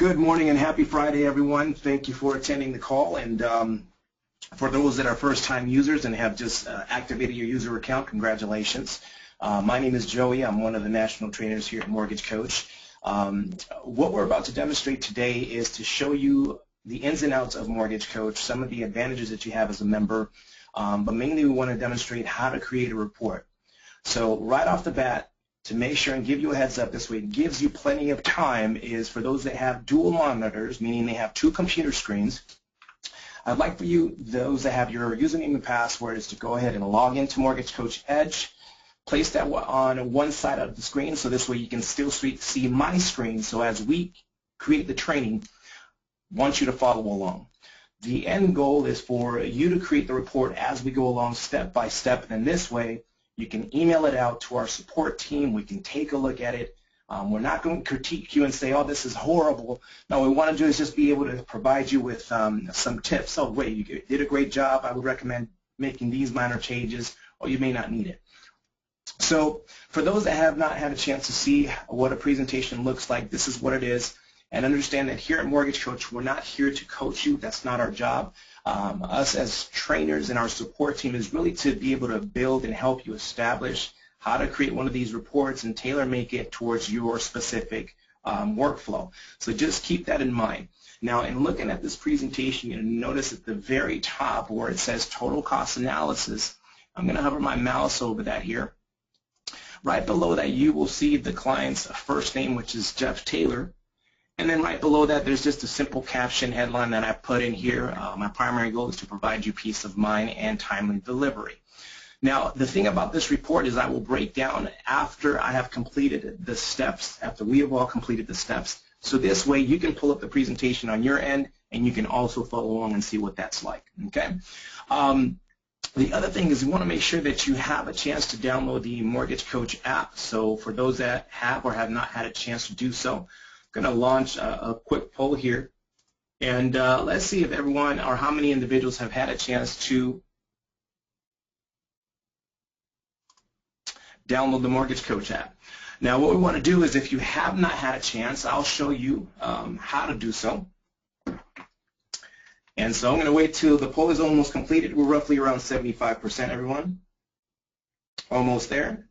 Good morning and happy Friday, everyone. Thank you for attending the call. And for those that are first-time users and have just activated your user account, congratulations. My name is Joey. I'm one of the national trainers here at Mortgage Coach. What we're about to demonstrate today is to show you the ins and outs of Mortgage Coach, some of the advantages that you have as a member, but mainly we want to demonstrate how to create a report. So right off the bat, to make sure and give you a heads up this way, it gives you plenty of time, is for those that have dual monitors, meaning they have two computer screens. I'd like for you, those that have your username and password, is to go ahead and log into Mortgage Coach Edge. Place that on one side of the screen so this way you can still see my screen. So as we create the training, I want you to follow along. The end goal is for you to create the report as we go along step by step, and this way you can email it out to our support team. We can take a look at it. We're not going to critique you and say, oh, this is horrible. No, what we want to do is just be able to provide you with some tips. Oh, wait, you did a great job. I would recommend making these minor changes, or you may not need it. So for those that have not had a chance to see what a presentation looks like, this is what it is. And understand that here at Mortgage Coach, we're not here to coach you. That's not our job. Us as trainers and our support team is really to be able to build and help you establish how to create one of these reports and tailor-make it towards your specific workflow. So just keep that in mind. Now, in looking at this presentation, you'll notice at the very top where it says Total Cost Analysis, I'm going to hover my mouse over that here. Right below that, you will see the client's first name, which is Jeff Taylor. And then right below that, there's just a simple caption headline that I put in here. My primary goal is to provide you peace of mind and timely delivery. Now, the thing about this report is I will break down after I have completed the steps, after we have all completed the steps. So this way, you can pull up the presentation on your end, and you can also follow along and see what that's like. Okay. The other thing is you want to make sure that you have a chance to download the Mortgage Coach app. So for those that have or have not had a chance to do so, I'm going to launch a quick poll here, and let's see if everyone or how many individuals have had a chance to download the Mortgage Coach app. Now what we want to do is, if you have not had a chance, I'll show you how to do so. And so I'm going to wait till the poll is almost completed. We're roughly around 75%, everyone. Almost there.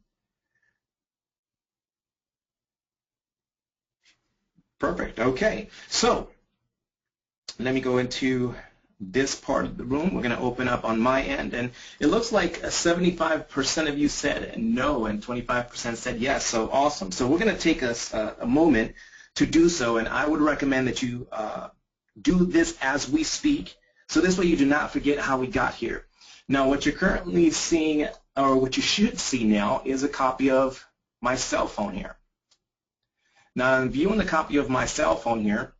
Perfect. Okay. So let me go into this part of the room. We're going to open up on my end, and it looks like 75% of you said no and 25% said yes. So awesome. So we're going to take us a moment to do so, and I would recommend that you do this as we speak, so this way you do not forget how we got here. Now, what you're currently seeing, or what you should see now, is a copy of my cell phone here. Now, in viewing the copy of my cell phone here,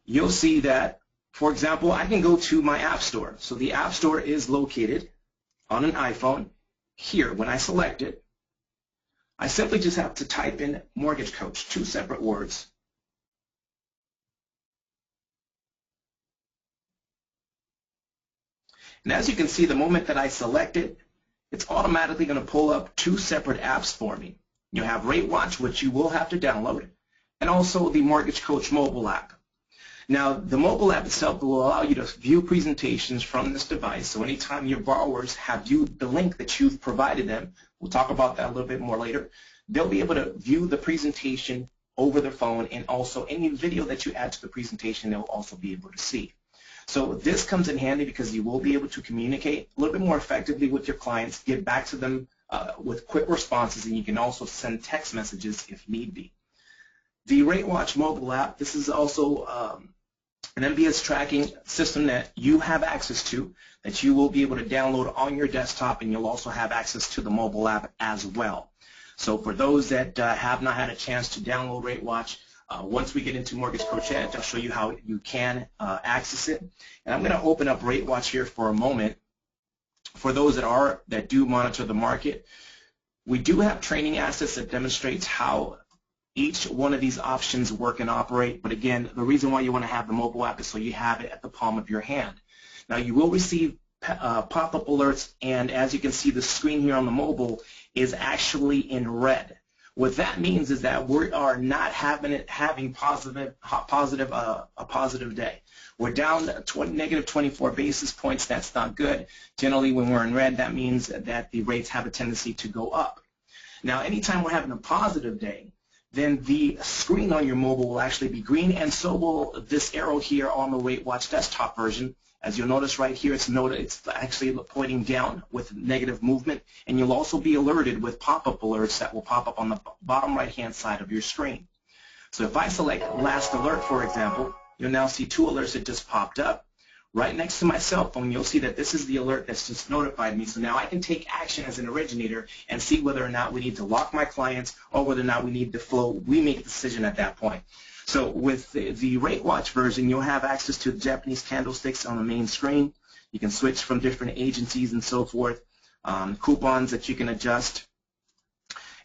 you'll see that, for example, I can go to my App Store. So the App Store is located on an iPhone here. When I select it, I simply just have to type in Mortgage Coach, two separate words. And as you can see, the moment that I select it, it's automatically going to pull up two separate apps for me. You have RateWatch, which you will have to download, and also the Mortgage Coach mobile app. Now, the mobile app itself will allow you to view presentations from this device. So anytime your borrowers have viewed the link that you've provided them, we'll talk about that a little bit more later, they'll be able to view the presentation over their phone, and also any video that you add to the presentation, they'll also be able to see. So this comes in handy because you will be able to communicate a little bit more effectively with your clients, get back to them with quick responses, and you can also send text messages if need be. The RateWatch mobile app, this is also an MBS tracking system that you have access to, that you will be able to download on your desktop, and you'll also have access to the mobile app as well. So for those that have not had a chance to download RateWatch, once we get into Mortgage Coach Edge, I'll show you how you can access it. And I'm going to open up RateWatch here for a moment. For those that do monitor the market, we do have training assets that demonstrates how each one of these options work and operate. But again, the reason why you want to have the mobile app is so you have it at the palm of your hand. Now, you will receive pop-up alerts, and as you can see, the screen here on the mobile is actually in red. What that means is that we are not having a positive day. We're down negative 24 basis points. That's not good. Generally, when we're in red, that means that the rates have a tendency to go up. Now, anytime we're having a positive day, then the screen on your mobile will actually be green, and so will this arrow here on the Rate Watch desktop version. As you'll notice right here, it's actually pointing down with negative movement, and you'll also be alerted with pop-up alerts that will pop up on the bottom right-hand side of your screen. So if I select Last Alert, for example, you'll now see 2 alerts that just popped up. Right next to my cell phone, you'll see that this is the alert that's just notified me. So now I can take action as an originator and see whether or not we need to lock my clients or whether or not we need to flow. We make a decision at that point. So with the Rate Watch version, you'll have access to the Japanese candlesticks on the main screen. You can switch from different agencies and so forth, coupons that you can adjust.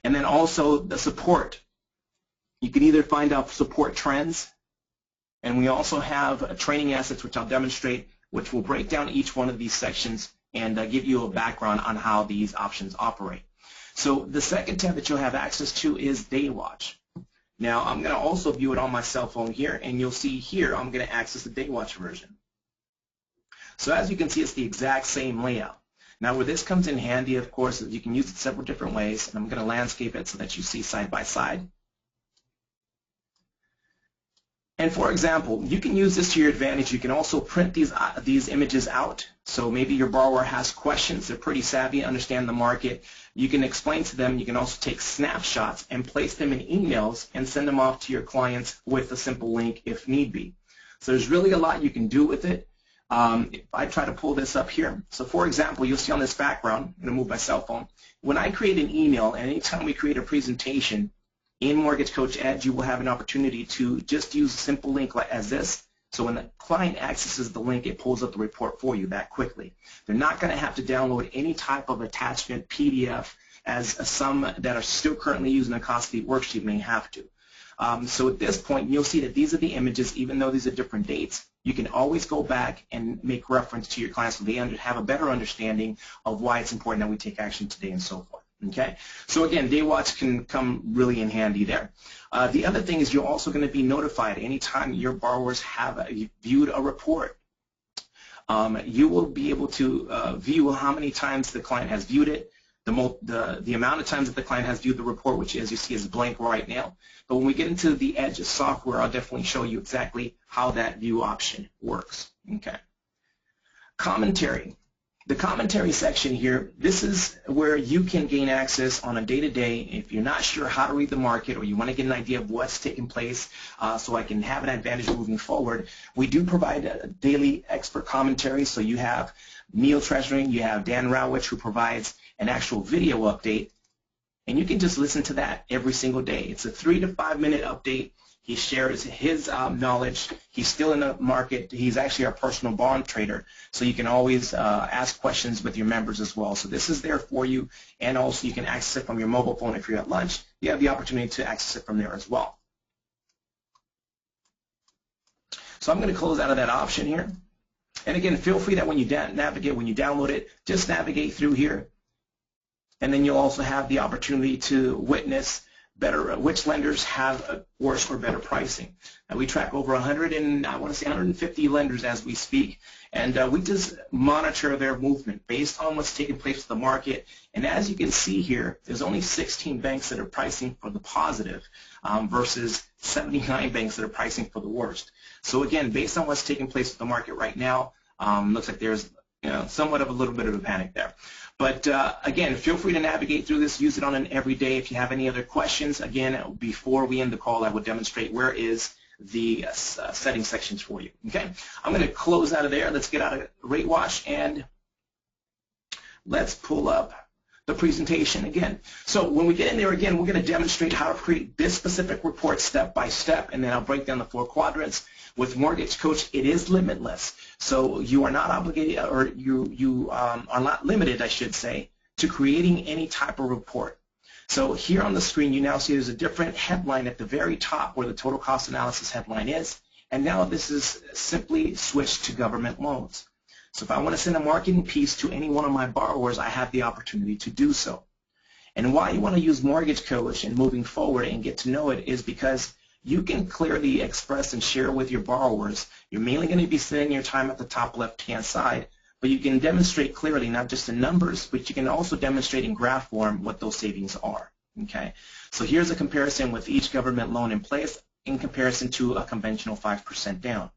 And then also the support. You can either find out support trends, and we also have training assets, which I'll demonstrate, which will break down each one of these sections and give you a background on how these options operate. So the second tab that you'll have access to is Day Watch. Now, I'm going to also view it on my cell phone here, and you'll see here I'm going to access the Day Watch version. So as you can see, it's the exact same layout. Now, where this comes in handy, of course, is you can use it several different ways, and I'm going to landscape it so that you see side by side. And for example, you can use this to your advantage. You can also print these images out. So maybe your borrower has questions. They're pretty savvy, understand the market. You can explain to them. You can also take snapshots and place them in emails and send them off to your clients with a simple link if need be. So there's really a lot you can do with it. If I try to pull this up here, so for example, you'll see on this background, I'm going to move my cell phone. When I create an email, and anytime we create a presentation, in Mortgage Coach Edge, you will have an opportunity to just use a simple link like as this. So when the client accesses the link, it pulls up the report for you that quickly. They're not going to have to download any type of attachment, PDF, as some that are still currently using a costly worksheet may have to. So at this point, you'll see that these are the images, even though these are different dates. You can always go back and make reference to your clients so they have a better understanding of why it's important that we take action today and so forth. Okay, so again, Day Watch can come really in handy there. The other thing is you're also going to be notified anytime your borrowers have viewed a report. You will be able to view how many times the client has viewed it, the amount of times that the client has viewed the report, which as you see is blank right now. But when we get into the Edge software, I'll definitely show you exactly how that view option works. Okay. Commentary. The commentary section here, this is where you can gain access on a day-to-day. If you're not sure how to read the market or you want to get an idea of what's taking place so I can have an advantage moving forward, we do provide a daily expert commentary. So you have Neil Treasuring, you have Dan Rowich, who provides an actual video update, and you can just listen to that every single day. It's a 3 to 5 minute update. He shares his knowledge. He's still in the market. He's actually our personal bond trader, so you can always ask questions with your members as well. So this is there for you, and also you can access it from your mobile phone. If you're at lunch, you have the opportunity to access it from there as well. So I'm going to close out of that option here. And again, feel free that when you download it, just navigate through here, and then you'll also have the opportunity to witness which lenders have worse or better pricing. We track over 150 lenders as we speak, and we just monitor their movement based on what's taking place with the market. And as you can see here, there's only 16 banks that are pricing for the positive versus 79 banks that are pricing for the worst. So again, based on what's taking place with the market right now, looks like there's somewhat of a little bit of a panic there. But again, feel free to navigate through this, use it on an everyday. If you have any other questions, again, before we end the call, I will demonstrate where is the setting sections for you. Okay, I'm going to close out of there. Let's get out of Rate Watch and let's pull up the presentation again. So when we get in there again, we're going to demonstrate how to create this specific report step by step, and then I'll break down the 4 quadrants. With Mortgage Coach, it is limitless. So you are not obligated, or you are not limited, I should say, to creating any type of report. So here on the screen, you now see there's a different headline at the very top where the total cost analysis headline is, and now this is simply switched to government loans. So if I want to send a marketing piece to any one of my borrowers, I have the opportunity to do so. And why you want to use Mortgage Coach and moving forward and get to know it is because you can clearly express and share with your borrowers. You're mainly going to be spending your time at the top left-hand side, but you can demonstrate clearly not just in numbers, but you can also demonstrate in graph form what those savings are. Okay, so here's a comparison with each government loan in place in comparison to a conventional 5% down.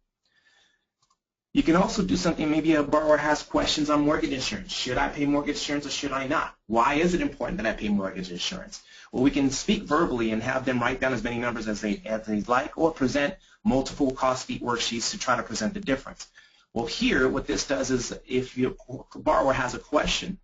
You can also do something, maybe a borrower has questions on mortgage insurance. Should I pay mortgage insurance or should I not? Why is it important that I pay mortgage insurance? Well, we can speak verbally and have them write down as many numbers as they like, or present multiple cost sheet worksheets to try to present the difference. Well, here what this does is if your borrower has a question,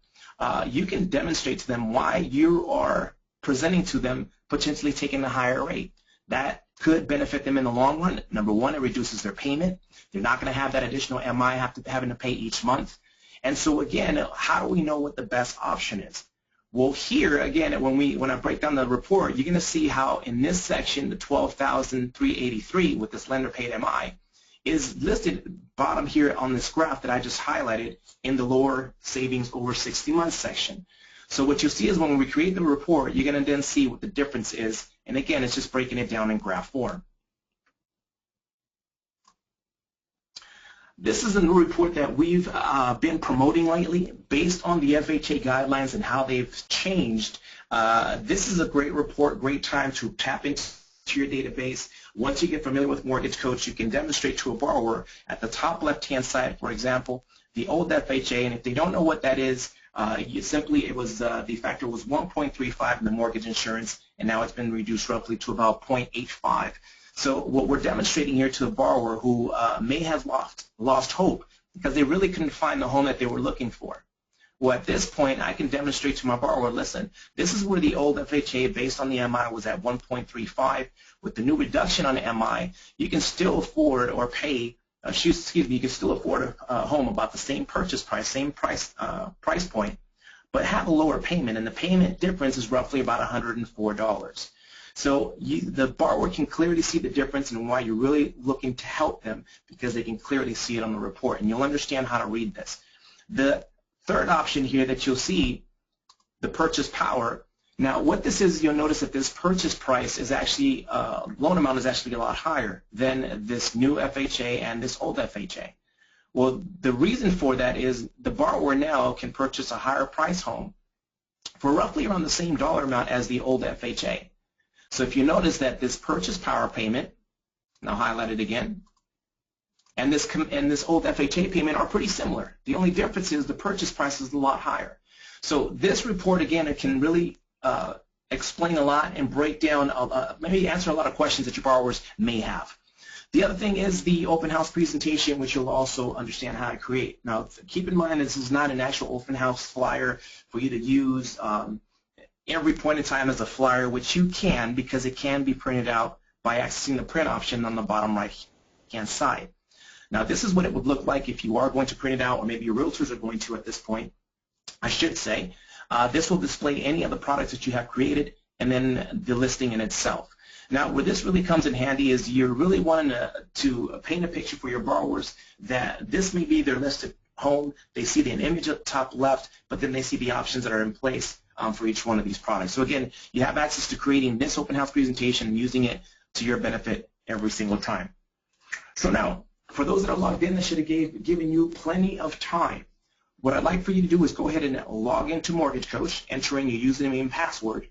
you can demonstrate to them why you are presenting to them potentially taking the higher rate. That could benefit them in the long run. Number one, it reduces their payment. They're not going to have that additional MI having to pay each month. And so again, how do we know what the best option is? Well, here again, when I break down the report, you're going to see how in this section, the $12,383 with this lender paid MI is listed bottom here on this graph that I just highlighted in the lower savings over 60 months section. So what you'll see is when we create the report, you're going to then see what the difference is. And again, it's just breaking it down in graph form. This is a new report that we've been promoting lately based on the FHA guidelines and how they've changed. This is a great report, great time to tap into your database. Once you get familiar with Mortgage Coach, you can demonstrate to a borrower at the top left-hand side, for example, the old FHA, and if they don't know what that is, the factor was 1.35 in the mortgage insurance, and now it's been reduced roughly to about 0.85. So what we're demonstrating here to a borrower who may have lost hope because they really couldn't find the home that they were looking for. Well, at this point, I can demonstrate to my borrower, listen, this is where the old FHA based on the MI was at 1.35. With the new reduction on the MI, you can still afford or pay, you can still afford a home about the same purchase price, same price point, but have a lower payment, and the payment difference is roughly about $104. So the borrower can clearly see the difference and why you're really looking to help them because they can clearly see it on the report, and you'll understand how to read this. The third option here that you'll see, the purchase power. Now what this is, you'll notice that this purchase price is actually, loan amount is actually a lot higher than this new FHA and this old FHA. Well, the reason for that is the borrower now can purchase a higher price home for roughly around the same dollar amount as the old FHA. So if you notice that this purchase power payment, and I'll highlight it again, and this old FHA payment are pretty similar. The only difference is the purchase price is a lot higher. So this report, again, it can really explain a lot and break down, maybe answer a lot of questions that your borrowers may have. The other thing is the open house presentation, which you'll also understand how to create. Now, keep in mind this is not an actual open house flyer for you to use every point in time as a flyer, which you can because it can be printed out by accessing the print option on the bottom right-hand side. Now, this is what it would look like if you are going to print it out, or maybe your realtors are going to at this point, I should say. This will display any of the products that you have created and then the listing in itself. Now, where this really comes in handy is you're really wanting to paint a picture for your borrowers that this may be their listed home. They see an image at the top left, but then they see the options that are in place for each one of these products. So again, you have access to creating this open house presentation and using it to your benefit every single time. So now, for those that are logged in, this should have given you plenty of time. What I'd like for you to do is go ahead and log into Mortgage Coach, entering your username and password.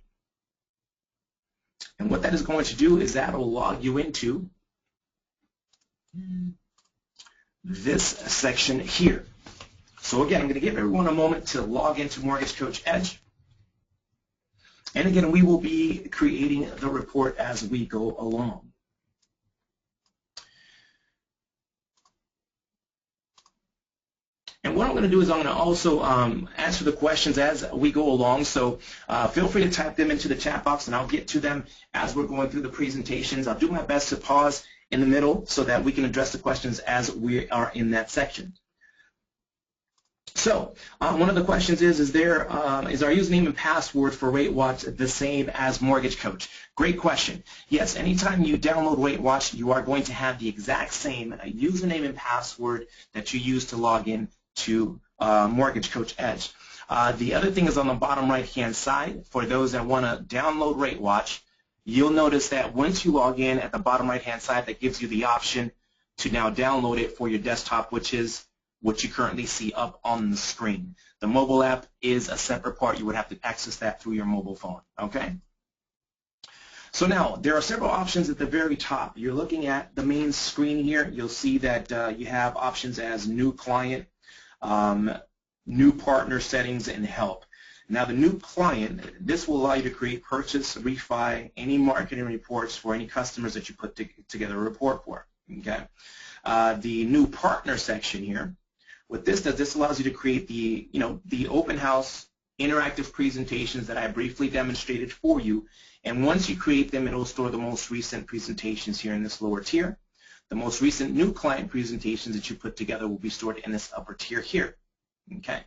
And what that is going to do is that will log you into this section here. So again, I'm going to give everyone a moment to log into Mortgage Coach Edge. And again, we will be creating the report as we go along. And what I'm going to do is I'm going to also answer the questions as we go along. So feel free to type them into the chat box, and I'll get to them as we're going through the presentations. I'll do my best to pause in the middle so that we can address the questions as we are in that section. So one of the questions is our username and password for RateWatch the same as Mortgage Coach? Great question. Yes, anytime you download RateWatch, you are going to have the exact same username and password that you use to log in to Mortgage Coach Edge. The other thing is on the bottom right-hand side. For those that want to download RateWatch, you'll notice that once you log in at the bottom right-hand side, that gives you the option to now download it for your desktop, which is what you currently see up on the screen. The mobile app is a separate part. You would have to access that through your mobile phone, okay? So now, there are several options at the very top. You're looking at the main screen here. You'll see that you have options as new client, new partner settings, and help. Now, the new client, this will allow you to create purchase, refi, any marketing reports for any customers that you put together a report for, okay? The new partner section here, what this does, this allows you to create the open house interactive presentations that I briefly demonstrated for you. And once you create them, it'll store the most recent presentations here in this lower tier. The most recent new client presentations that you put together will be stored in this upper tier here. Okay.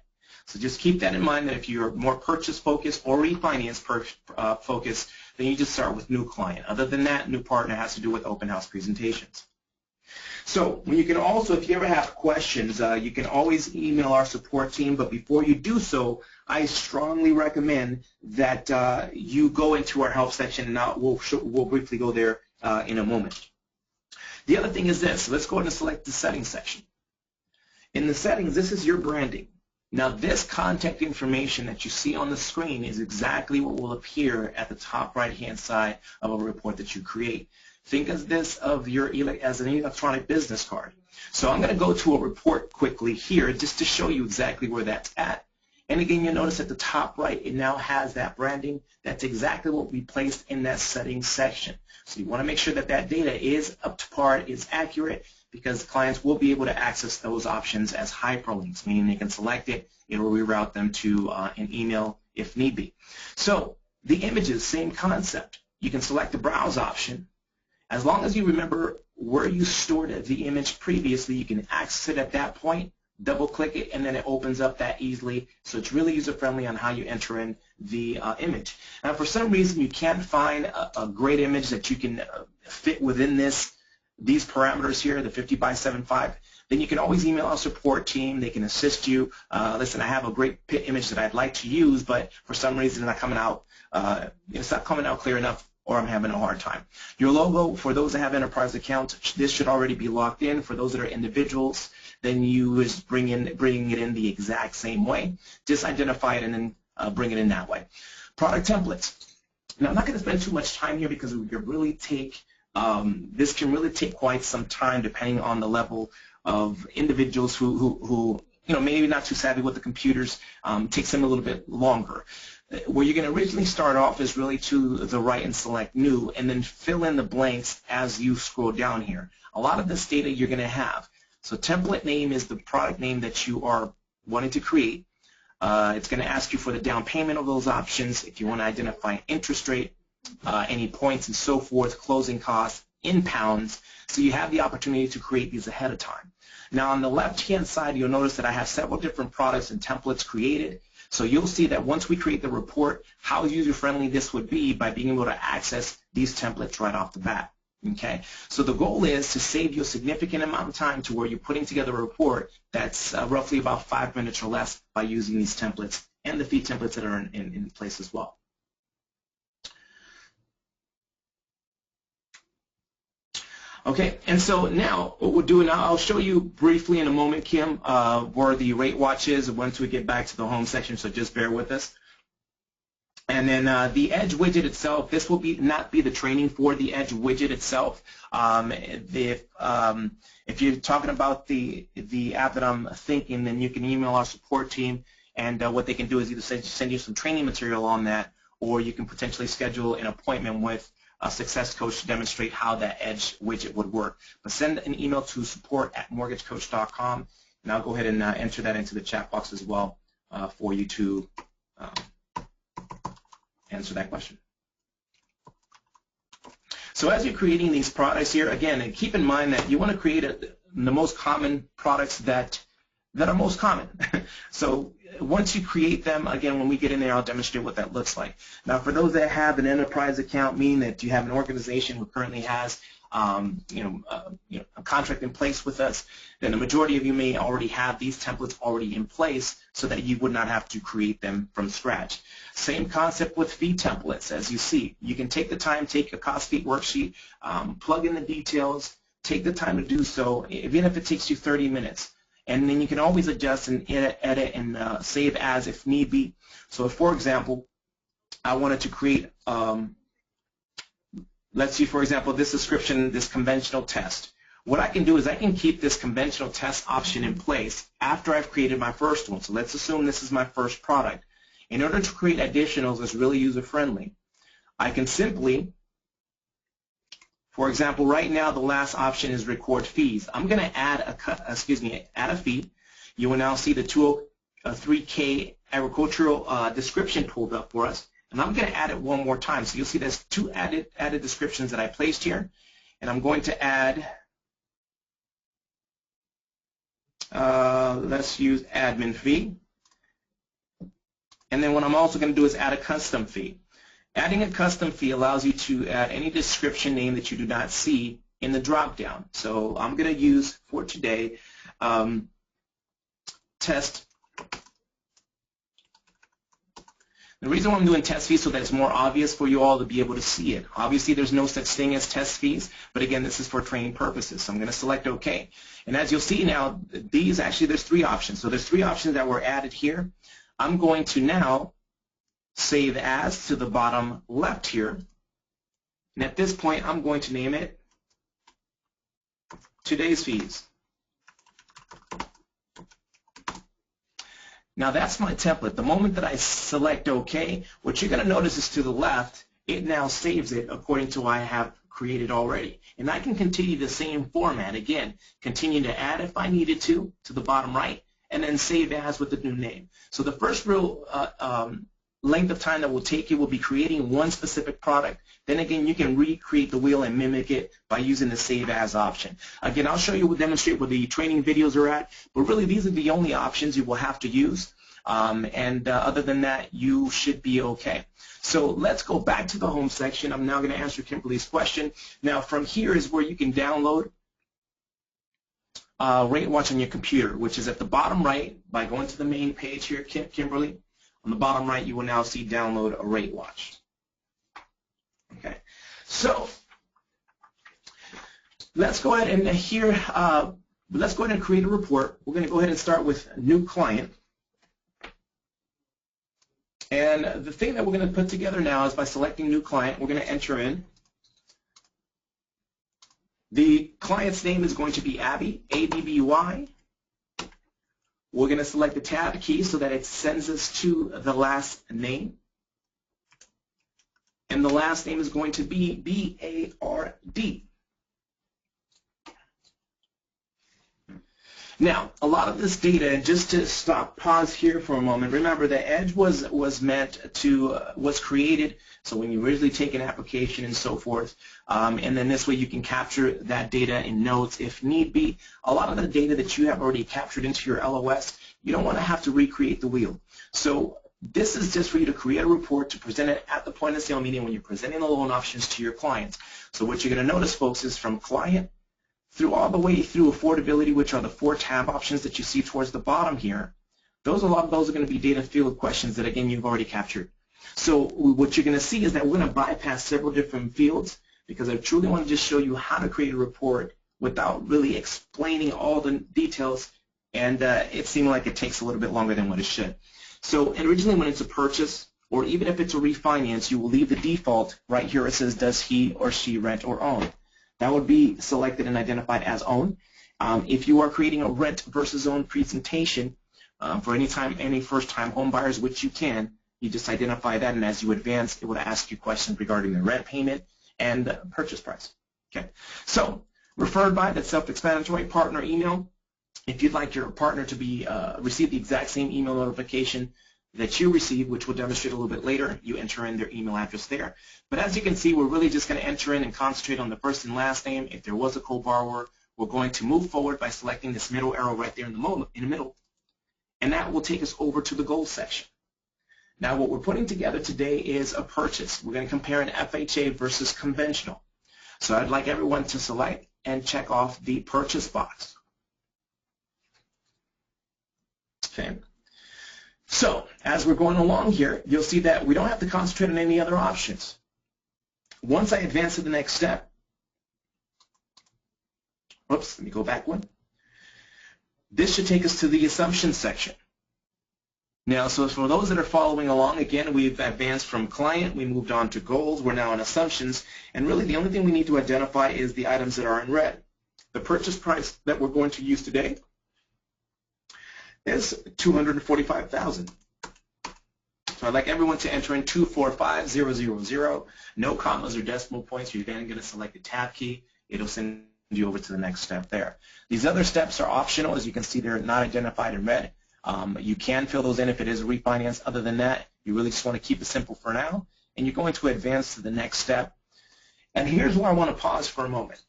So just keep that in mind, that if you're more purchase focused or refinance focused, then you just start with new client. Other than that, new partner has to do with open house presentations. So you can also, if you ever have questions, you can always email our support team. But before you do so, I strongly recommend that you go into our help section, and we'll briefly go there in a moment. The other thing is this. Let's go ahead and select the settings section. In the settings, this is your branding. Now, this contact information that you see on the screen is exactly what will appear at the top right-hand side of a report that you create. Think of this as an electronic business card. So I'm going to go to a report quickly here just to show you exactly where that's at. And again, you'll notice at the top right, it now has that branding. That's exactly what we placed in that settings section. So you want to make sure that that data is up to par, is accurate, because clients will be able to access those options as hyperlinks, meaning they can select it, it will reroute them to an email if need be. So the images, same concept. You can select the browse option. As long as you remember where you stored the image previously, you can access it at that point, double-click it, and then it opens up that easily. So it's really user-friendly on how you enter in the image. Now, for some reason, you can't find a great image that you can fit within these parameters here, the 50 by 75, then you can always email our support team. They can assist you. Listen, I have a great image that I'd like to use, but for some reason it's not coming out. It's not coming out clear enough, or I'm having a hard time. Your logo, for those that have enterprise accounts, this should already be locked in. For those that are individuals, then you just bring it in the exact same way. Just identify it and then bring it in that way. Product templates. Now, I'm not going to spend too much time here because we could really take this can really take quite some time depending on the level of individuals who maybe not too savvy with the computers. Takes them a little bit longer. Where you're going to originally start off is really to the right and select new, and then fill in the blanks as you scroll down here. A lot of this data you're going to have. So template name is the product name that you are wanting to create. It's going to ask you for the down payment of those options, if you want to identify interest rate, any points and so forth, closing costs in pounds. So you have the opportunity to create these ahead of time. Now on the left-hand side, you'll notice that I have several different products and templates created. So you'll see that once we create the report, how user-friendly this would be by being able to access these templates right off the bat. Okay, so the goal is to save you a significant amount of time to where you're putting together a report that's roughly about 5 minutes or less by using these templates and the feed templates that are in place as well. Okay, and so now what we'll do, now I'll show you briefly in a moment, Kim, where the RateWatch is once we get back to the home section, so just bear with us. And then the Edge widget itself, this will not be the training for the Edge widget itself. If you're talking about the app that I'm thinking, then you can email our support team, and what they can do is either send you some training material on that, or you can potentially schedule an appointment with a success coach to demonstrate how that Edge widget would work. But send an email to support@mortgagecoach.com, and I'll go ahead and enter that into the chat box as well for you to answer that question. So as you're creating these products here, again, and keep in mind that you want to create the most common products that that are most common. So once you create them, again, when we get in there, I'll demonstrate what that looks like. Now, for those that have an enterprise account, meaning that you have an organization who currently has a contract in place with us, then the majority of you may already have these templates already in place so that you would not have to create them from scratch. Same concept with fee templates. As you see, you can take the time, take a cost fee worksheet, plug in the details, take the time to do so, even if it takes you 30 minutes. And then you can always adjust and edit and save as if need be. So if, for example, I wanted to create, let's see, for example, this description, this conventional test. What I can do is I can keep this conventional test option in place after I've created my first one. So let's assume this is my first product. In order to create additionals that's really user-friendly, I can simply, for example, right now the last option is record fees. I'm going to add a fee. You will now see the 203K agricultural description pulled up for us, and I'm going to add it one more time. So you'll see there's two added descriptions that I placed here, and I'm going to add. Let's use admin fee, and then what I'm also going to do is add a custom fee. Adding a custom fee allows you to add any description name that you do not see in the drop-down. So I'm going to use, for today, test. The reason why I'm doing test fees so that it's more obvious for you all to be able to see it. Obviously, there's no such thing as test fees, but again, this is for training purposes. So I'm going to select OK. And as you'll see now, there's three options. So there's three options that were added here. I'm going to now save as to the bottom left here. And at this point, I'm going to name it today's fees. Now that's my template. The moment that I select OK, what you're going to notice is to the left, it now saves it according to what I have created already. And I can continue the same format. Again, continue to add if I needed to the bottom right, and then save as with the new name. So the first real length of time that will take you will be creating one specific product. Then again, you can recreate the wheel and mimic it by using the Save As option. Again, I'll show you, we'll demonstrate where the training videos are at, but really these are the only options you will have to use. Other than that, you should be okay. So let's go back to the home section. I'm now going to answer Kimberly's question. Now from here is where you can download Rate Watch on your computer, which is at the bottom right by going to the main page here, Kimberly. On the bottom right, you will now see download a Rate Watch. Okay, so let's go ahead and let's go ahead and create a report. We're going to go ahead and start with new client. And the thing that we're going to put together now is by selecting new client, we're going to enter in. The client's name is going to be Abby, A-B-B-Y. We're going to select the tab key so that it sends us to the last name. And the last name is going to be B-A-R-D. Now, a lot of this data, and just to pause here for a moment, remember the Edge was created, so when you originally take an application and so forth, and then this way you can capture that data in notes if need be. A lot of the data that you have already captured into your LOS, you don't want to have to recreate the wheel. So this is just for you to create a report to present it at the point of sale meeting when you're presenting the loan options to your clients. So what you're going to notice, folks, is from client through all the way through affordability, which are the 4 tab options that you see towards the bottom here. A lot of those are going to be data field questions that, again, you've already captured. So what you're going to see is that we're going to bypass several different fields because I truly want to just show you how to create a report without really explaining all the details, and it seemed like it takes a little bit longer than what it should. So originally when it's a purchase, or even if it's a refinance, you will leave the default right here. It says, does he or she rent or own? That would be selected and identified as own. If you are creating a rent versus own presentation for any first-time home buyers, which you can, you just identify that, and as you advance, it will ask you questions regarding the rent payment and the purchase price. Okay. So referred by, that's self-explanatory. Partner email. If you'd like your partner to be receive the exact same email notification that you receive, which we'll demonstrate a little bit later, you enter in their email address there. But as you can see, we're really just going to enter in and concentrate on the first and last name. If there was a co-borrower, we're going to move forward by selecting this middle arrow right there in the middle, and that will take us over to the goals section. Now what we're putting together today is a purchase. We're going to compare an FHA versus conventional. So I'd like everyone to select and check off the purchase box. Okay. So as we're going along here, you'll see that we don't have to concentrate on any other options. Once I advance to the next step, oops, let me go back one. This should take us to the assumptions section. Now, so for those that are following along, again, we've advanced from client, we moved on to goals, we're now in assumptions, and really the only thing we need to identify is the items that are in red. The purchase price that we're going to use today is $245,000. So I'd like everyone to enter in 245000, no commas or decimal points. You're then going to select the tab key. It'll send you over to the next step there. These other steps are optional. As you can see, they're not identified in red. You can fill those in if it is a refinance. Other than that, you really just want to keep it simple for now, and you're going to advance to the next step. And here's where I want to pause for a moment.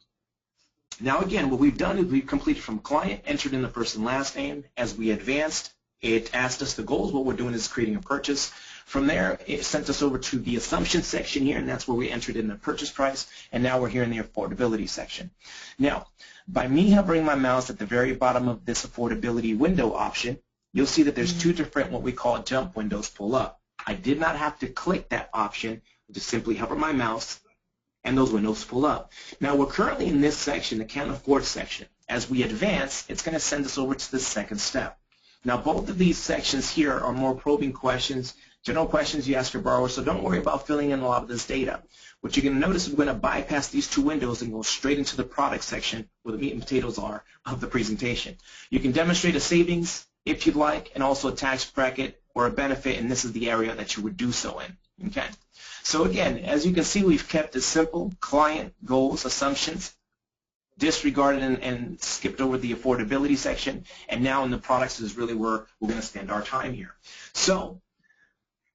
Now again, what we've done is we've completed from client, entered in the first and last name. As we advanced, it asked us the goals. What we're doing is creating a purchase. From there, it sent us over to the assumption section here, and that's where we entered in the purchase price, and now we're here in the affordability section. Now, by me hovering my mouse at the very bottom of this affordability window option, you'll see that there's two different what we call jump windows pull up. I did not have to click that option, just simply hover my mouse, and those windows pull up. Now, we're currently in this section, the can't afford section. As we advance, it's going to send us over to the second step. Now, both of these sections here are more probing questions, general questions you ask your borrower, so don't worry about filling in a lot of this data. What you're going to notice is we're going to bypass these two windows and go straight into the product section where the meat and potatoes are of the presentation. You can demonstrate a savings if you'd like, and also a tax bracket or a benefit, and this is the area that you would do so in. Okay. So again, as you can see, we've kept it simple: client, goals, assumptions, disregarded and skipped over the affordability section, and now in the products is really where we're going to spend our time here. So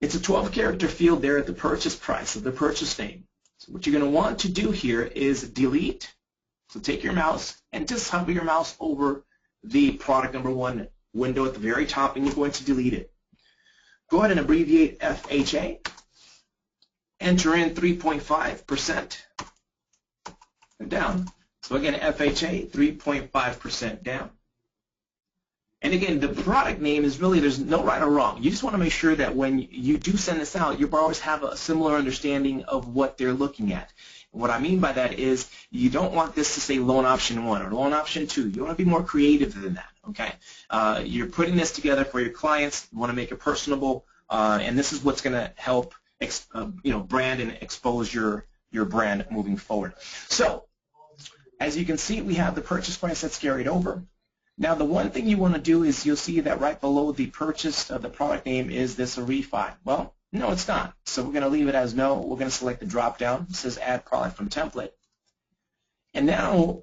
it's a 12-character field there at the purchase price of the purchase name. So what you're going to want to do here is delete. So take your mouse and just hover your mouse over the product number one window at the very top, and you're going to delete it. Go ahead and abbreviate FHA. Enter in 3.5% and down. So again, FHA, 3.5% down. And again, the product name is really, there's no right or wrong. You just want to make sure that when you do send this out, your borrowers have a similar understanding of what they're looking at. And what I mean by that is you don't want this to say loan option 1 or loan option 2. You want to be more creative than that, okay? You're putting this together for your clients. You want to make it personable, and this is what's going to help brand and expose your brand moving forward. So as you can see, we have the purchase price that's carried over. Now, the one thing you want to do is you'll see that right below the purchase of the product name is this a refi. Well, no, it's not. So we're going to leave it as no. We're going to select the drop down. It says add product from template. And now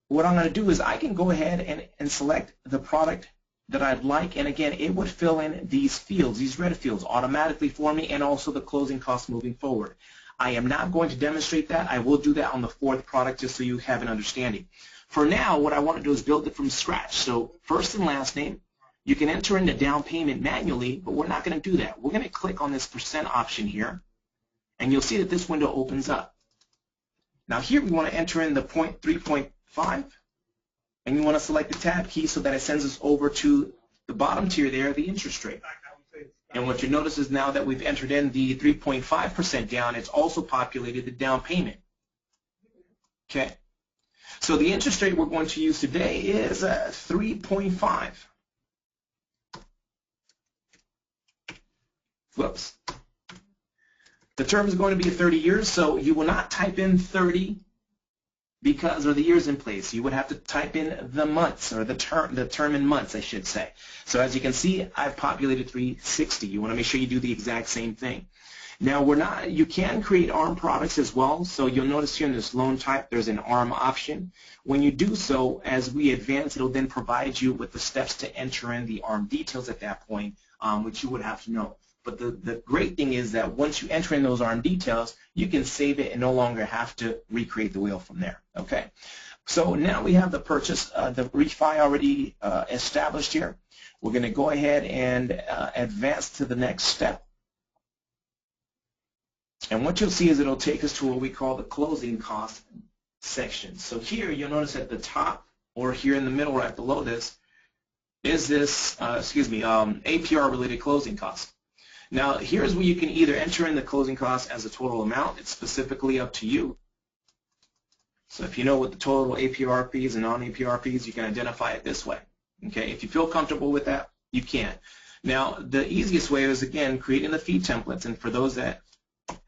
what I'm going to do is I can go ahead and select the product that I'd like, and again, it would fill in these fields, these red fields, automatically for me, and also the closing costs moving forward. I am not going to demonstrate that. I will do that on the fourth product just so you have an understanding. For now, what I want to do is build it from scratch. So first and last name, you can enter in the down payment manually, but we're not going to do that. We're going to click on this % option here, and you'll see that this window opens up. Now here we want to enter in the 3.5, and you want to select the tab key so that it sends us over to the bottom tier there, the interest rate. And what you notice is now that we've entered in the 3.5% down, it's also populated the down payment. Okay. So the interest rate we're going to use today is 3.5. Whoops. The term is going to be 30 years, so you will not type in 30 because of the years in place. You would have to type in the months, or the term in months, I should say. So as you can see, I've populated 360. You want to make sure you do the exact same thing. Now you can create ARM products as well. So you'll notice here in this loan type, there's an ARM option. When you do so, as we advance, it'll then provide you with the steps to enter in the ARM details at that point, which you would have to know. But the great thing is that once you enter in those ARM details, you can save it and no longer have to recreate the wheel from there. Okay. So now we have the purchase, the refi already established here. We're going to go ahead and advance to the next step. And what you'll see is it'll take us to what we call the closing cost section. So here you'll notice at the top, or here in the middle right below this, is this, APR related closing costs. Now here's where you can either enter in the closing cost as a total amount. It's specifically up to you. So if you know what the total APR fees and non-APR fees, you can identify it this way. Okay, if you feel comfortable with that, you can. Now the easiest way is, again, creating the fee templates. And for those that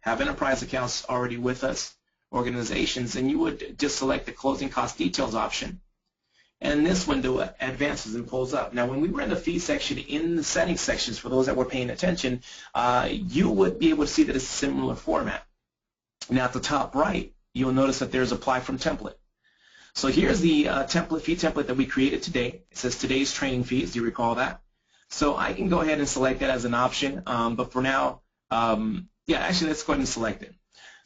have enterprise accounts already with us, organizations, and you would just select the closing cost details option. And this window advances and pulls up. Now when we were in the fee section, in the settings sections, for those that were paying attention, you would be able to see that it's a similar format. Now at the top right, you'll notice that there's apply from template. So here's the fee template that we created today. It says today's training fees. Do you recall that? So I can go ahead and select that as an option, but for now, actually let's go ahead and select it.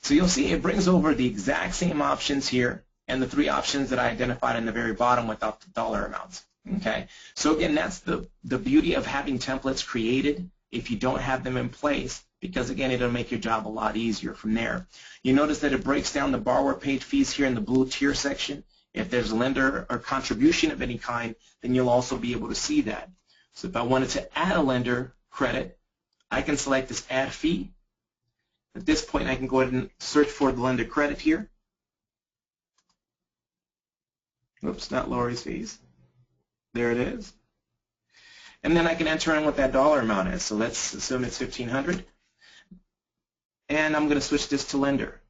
So you'll see it brings over the exact same options here and the 3 options that I identified in the very bottom without the dollar amounts. Okay, so again, that's the beauty of having templates created if you don't have them in place, because again, it'll make your job a lot easier from there. You notice that it breaks down the borrower paid fees here in the blue tier section. If there's a lender or contribution of any kind, then you'll also be able to see that. So if I wanted to add a lender credit, I can select this add fee. At this point, I can go ahead and search for the lender credit here. Oops, not Lori's fees. There it is. And then I can enter in what that dollar amount is. So let's assume it's $1,500. And I'm going to switch this to lender.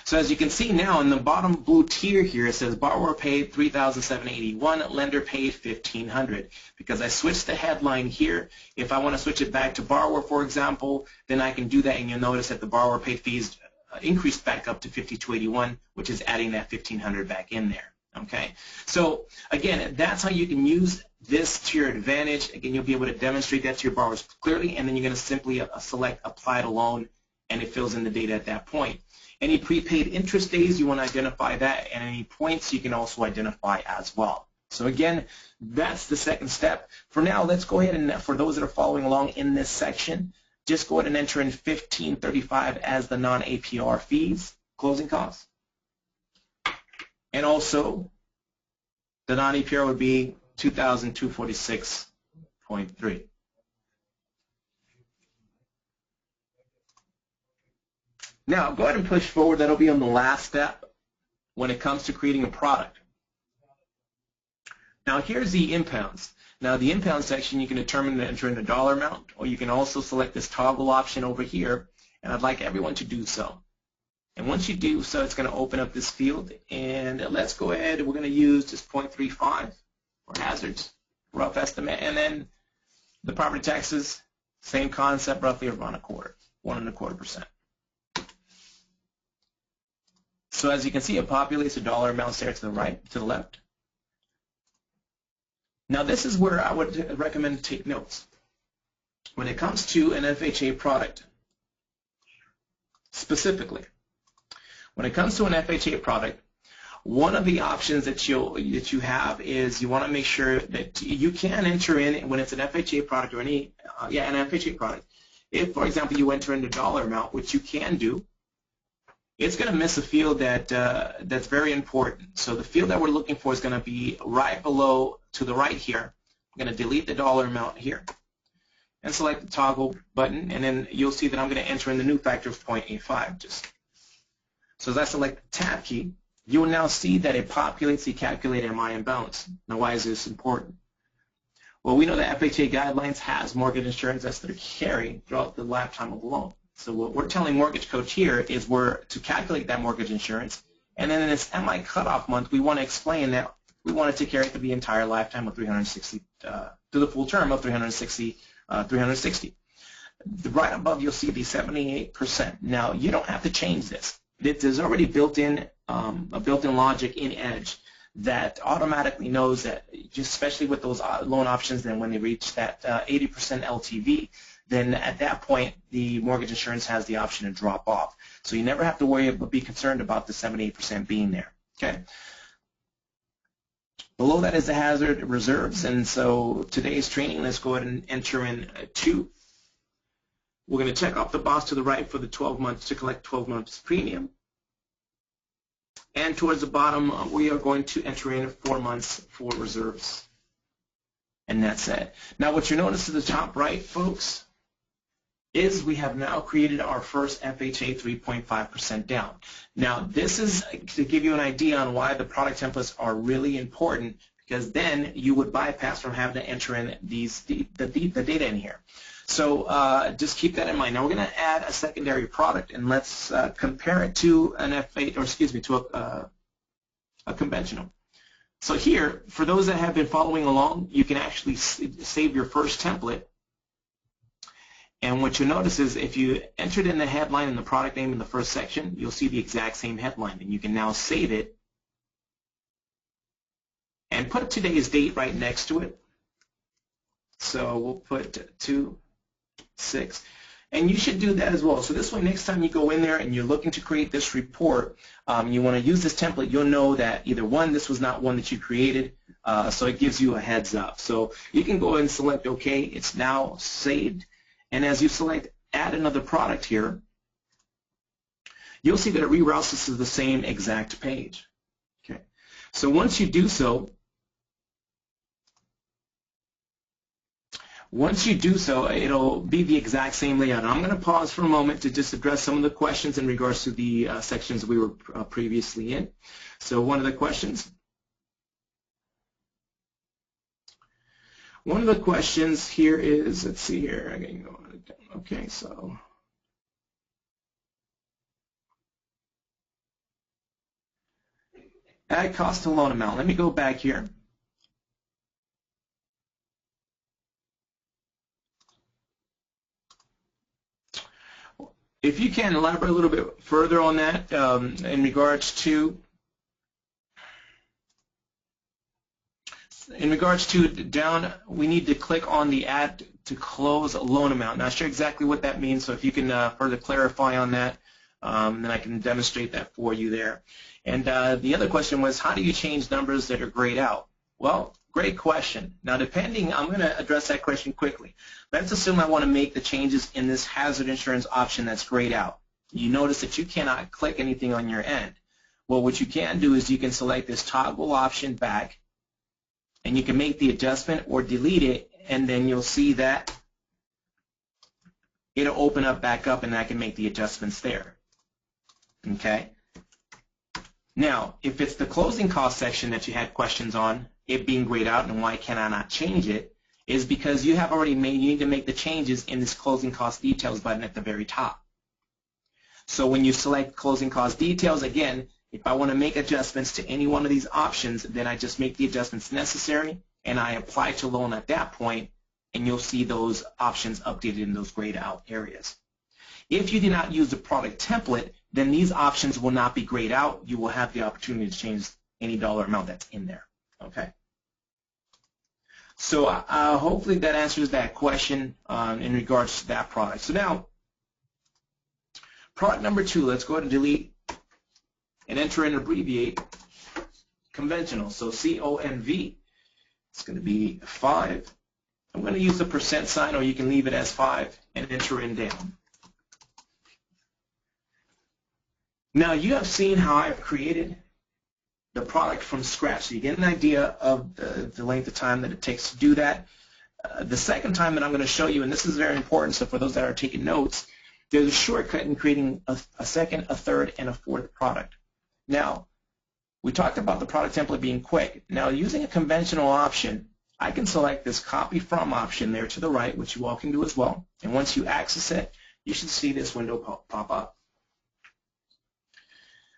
So as you can see now in the bottom blue tier here, it says borrower paid $3,781, lender paid $1,500. Because I switched the headline here, if I want to switch it back to borrower, for example, then I can do that, and you'll notice that the borrower paid fees increased back up to $5,281, which is adding that $1,500 back in there. Okay, so again, that's how you can use this to your advantage. Again, you'll be able to demonstrate that to your borrowers clearly, and then you're going to simply select apply to loan, and it fills in the data at that point. Any prepaid interest days, you want to identify that, and any points you can also identify as well. So again, that's the second step. For now, let's go ahead and, for those that are following along in this section, just go ahead and enter in $1,535 as the non-APR fees, closing costs. And also, the non-APR would be $2,246.3. Now, go ahead and push forward. That'll be on the last step when it comes to creating a product. Now, here's the impounds. Now, the impound section, you can determine to enter in a dollar amount, or you can also select this toggle option over here, and I'd like everyone to do so. And once you do so, it's going to open up this field, and let's go ahead. We're going to use just 0.35 for hazards, rough estimate, and then the property taxes, same concept, roughly around 1.25%. So as you can see, it populates the dollar amounts there to the right, to the left. Now this is where I would recommend to take notes. When it comes to an FHA product, specifically, when it comes to an FHA product, one of the options that you have is you want to make sure that you can enter in, when it's an FHA product or an FHA product, if, for example, you enter in the dollar amount, which you can do, it's going to miss a field that's very important. So the field that we're looking for is going to be right below, to the right here. I'm going to delete the dollar amount here and select the toggle button, and then you'll see that I'm going to enter in the new factor of 0.85. So as I select the tab key, you will now see that it populates the calculated MI and balance. Now, why is this important? Well, we know that FHA guidelines has mortgage insurance that's their carry throughout the lifetime of the loan. So what we're telling Mortgage Coach here is we're to calculate that mortgage insurance, and then in this MI cutoff month, we want to explain that we want to carry it through the entire lifetime of 360, to the full term of 360. Right above, you'll see the 78%. Now, you don't have to change this. There's already built-in a built-in logic in Edge that automatically knows that, just especially with those loan options, then when they reach that 80% LTV, then at that point the mortgage insurance has the option to drop off. So you never have to worry about, be concerned about the 78% being there. Okay. Below that is the hazard reserves, and so today's training, let's go ahead and enter in 2. We're going to check off the box to the right for the 12 months to collect 12 months premium. And towards the bottom, we are going to enter in 4 months for reserves. And that's it. Now what you notice to the top right, folks, is we have now created our first FHA 3.5% down. Now this is to give you an idea on why the product templates are really important, because then you would bypass from having to enter in the data in here. So just keep that in mind. Now we're going to add a secondary product, and let's compare it to an F8, or excuse me, to a conventional. So here, for those that have been following along, you can actually save your first template. And what you'll notice is if you entered in the headline and the product name in the first section, you'll see the exact same headline. And you can now save it and put today's date right next to it. So we'll put 2/6. And you should do that as well. So this way, next time you go in there and you're looking to create this report, you want to use this template, you'll know that either one, this was not one that you created, so it gives you a heads up. So you can go ahead and select OK. It's now saved. And as you select add another product here, you'll see that it reroutes this to the same exact page. Okay. So once you do so, it'll be the exact same layout. I'm going to pause for a moment to just address some of the questions in regards to the sections we were previously in. So one of the questions here is, let's see here. Okay, so add cost to loan amount. Let me go back here. If you can elaborate a little bit further on that in regards to down, we need to click on the add to close loan amount. Not sure exactly what that means, so if you can further clarify on that, then I can demonstrate that for you there. And the other question was, how do you change numbers that are grayed out? Well, great question. Now depending, I'm going to address that question quickly. Let's assume I want to make the changes in this hazard insurance option that's grayed out. You notice that you cannot click anything on your end. Well, what you can do is you can select this toggle option back, and you can make the adjustment or delete it, and then you'll see that it'll open up back up, and I can make the adjustments there. Okay? Now, if it's the closing cost section that you had questions on, it being grayed out, and why can I not change it, is because you have already made, you need to make the changes in this closing cost details button at the very top. So when you select closing cost details, again, if I want to make adjustments to any one of these options, then I just make the adjustments necessary, and I apply to loan at that point, and you'll see those options updated in those grayed out areas. If you do not use the product template, then these options will not be grayed out. You will have the opportunity to change any dollar amount that's in there. Okay. So hopefully that answers that question in regards to that product. So now, product number 2, let's go ahead and delete and enter and abbreviate conventional. So CONV, it's going to be 5. I'm going to use the % sign, or you can leave it as 5 and enter in down. Now you have seen how I've created the product from scratch, so you get an idea of the length of time that it takes to do that. The second time that I'm going to show you, and this is very important, so for those that are taking notes, there's a shortcut in creating a second, a third, and a fourth product. Now, we talked about the product template being quick. Now, using a conventional option, I can select this copy from option there to the right, which you all can do as well, and once you access it, you should see this window pop up.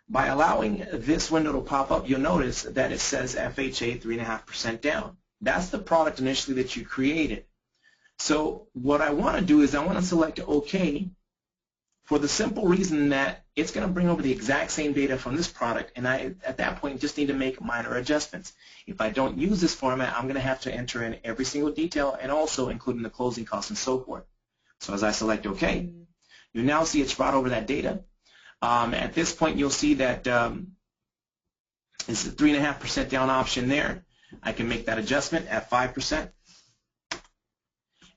By allowing this window to pop up, you'll notice that it says FHA 3.5% down. That's the product initially that you created. So what I want to do is I want to select OK for the simple reason that it's going to bring over the exact same data from this product, and I, at that point, just need to make minor adjustments. If I don't use this format, I'm going to have to enter in every single detail and also including the closing costs and so forth. So as I select OK, you now see it's brought over that data. At this point, you'll see that This is a 3.5% down option there. I can make that adjustment at 5%.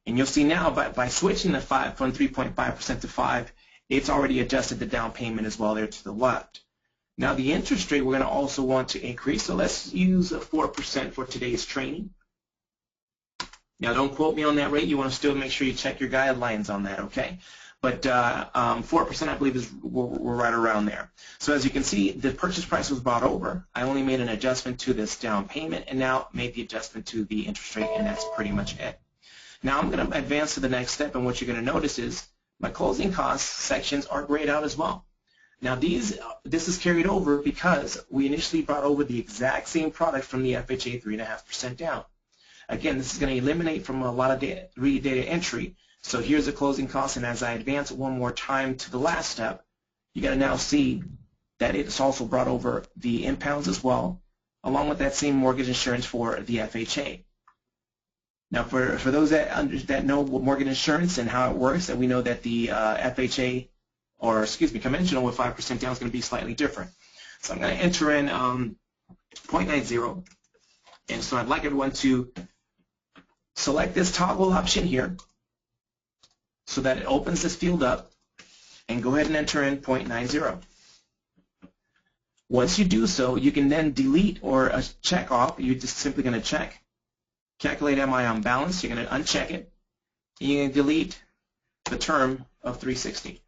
And you'll see now by switching the 5 from 3.5% to 5, it's already adjusted the down payment as well there to the left. Now the interest rate we're going to also want to increase, so let's use 4% for today's training. Now don't quote me on that rate. You want to still make sure you check your guidelines on that, okay? But 4% I believe is we're right around there. So as you can see, the purchase price was brought over. I only made an adjustment to this down payment and now made the adjustment to the interest rate, and that's pretty much it. Now I'm going to advance to the next step, and what you're going to notice is my closing costs sections are grayed out as well. Now this is carried over because we initially brought over the exact same product from the FHA 3.5% down. Again, this is going to eliminate from a lot of data entry. So here's the closing cost, and as I advance one more time to the last step, you got to now see that it's also brought over the impounds as well, along with that same mortgage insurance for the FHA. Now, for those that know mortgage insurance and how it works, and we know that the FHA, or excuse me, conventional with 5% down is going to be slightly different. So I'm going to enter in 0.90, and so I'd like everyone to select this toggle option here so that it opens this field up, and go ahead and enter in 0.90. Once you do so, you can then delete or check off. You're just simply going to check calculate MI on balance. You're going to uncheck it, and you're going to delete the term of 360.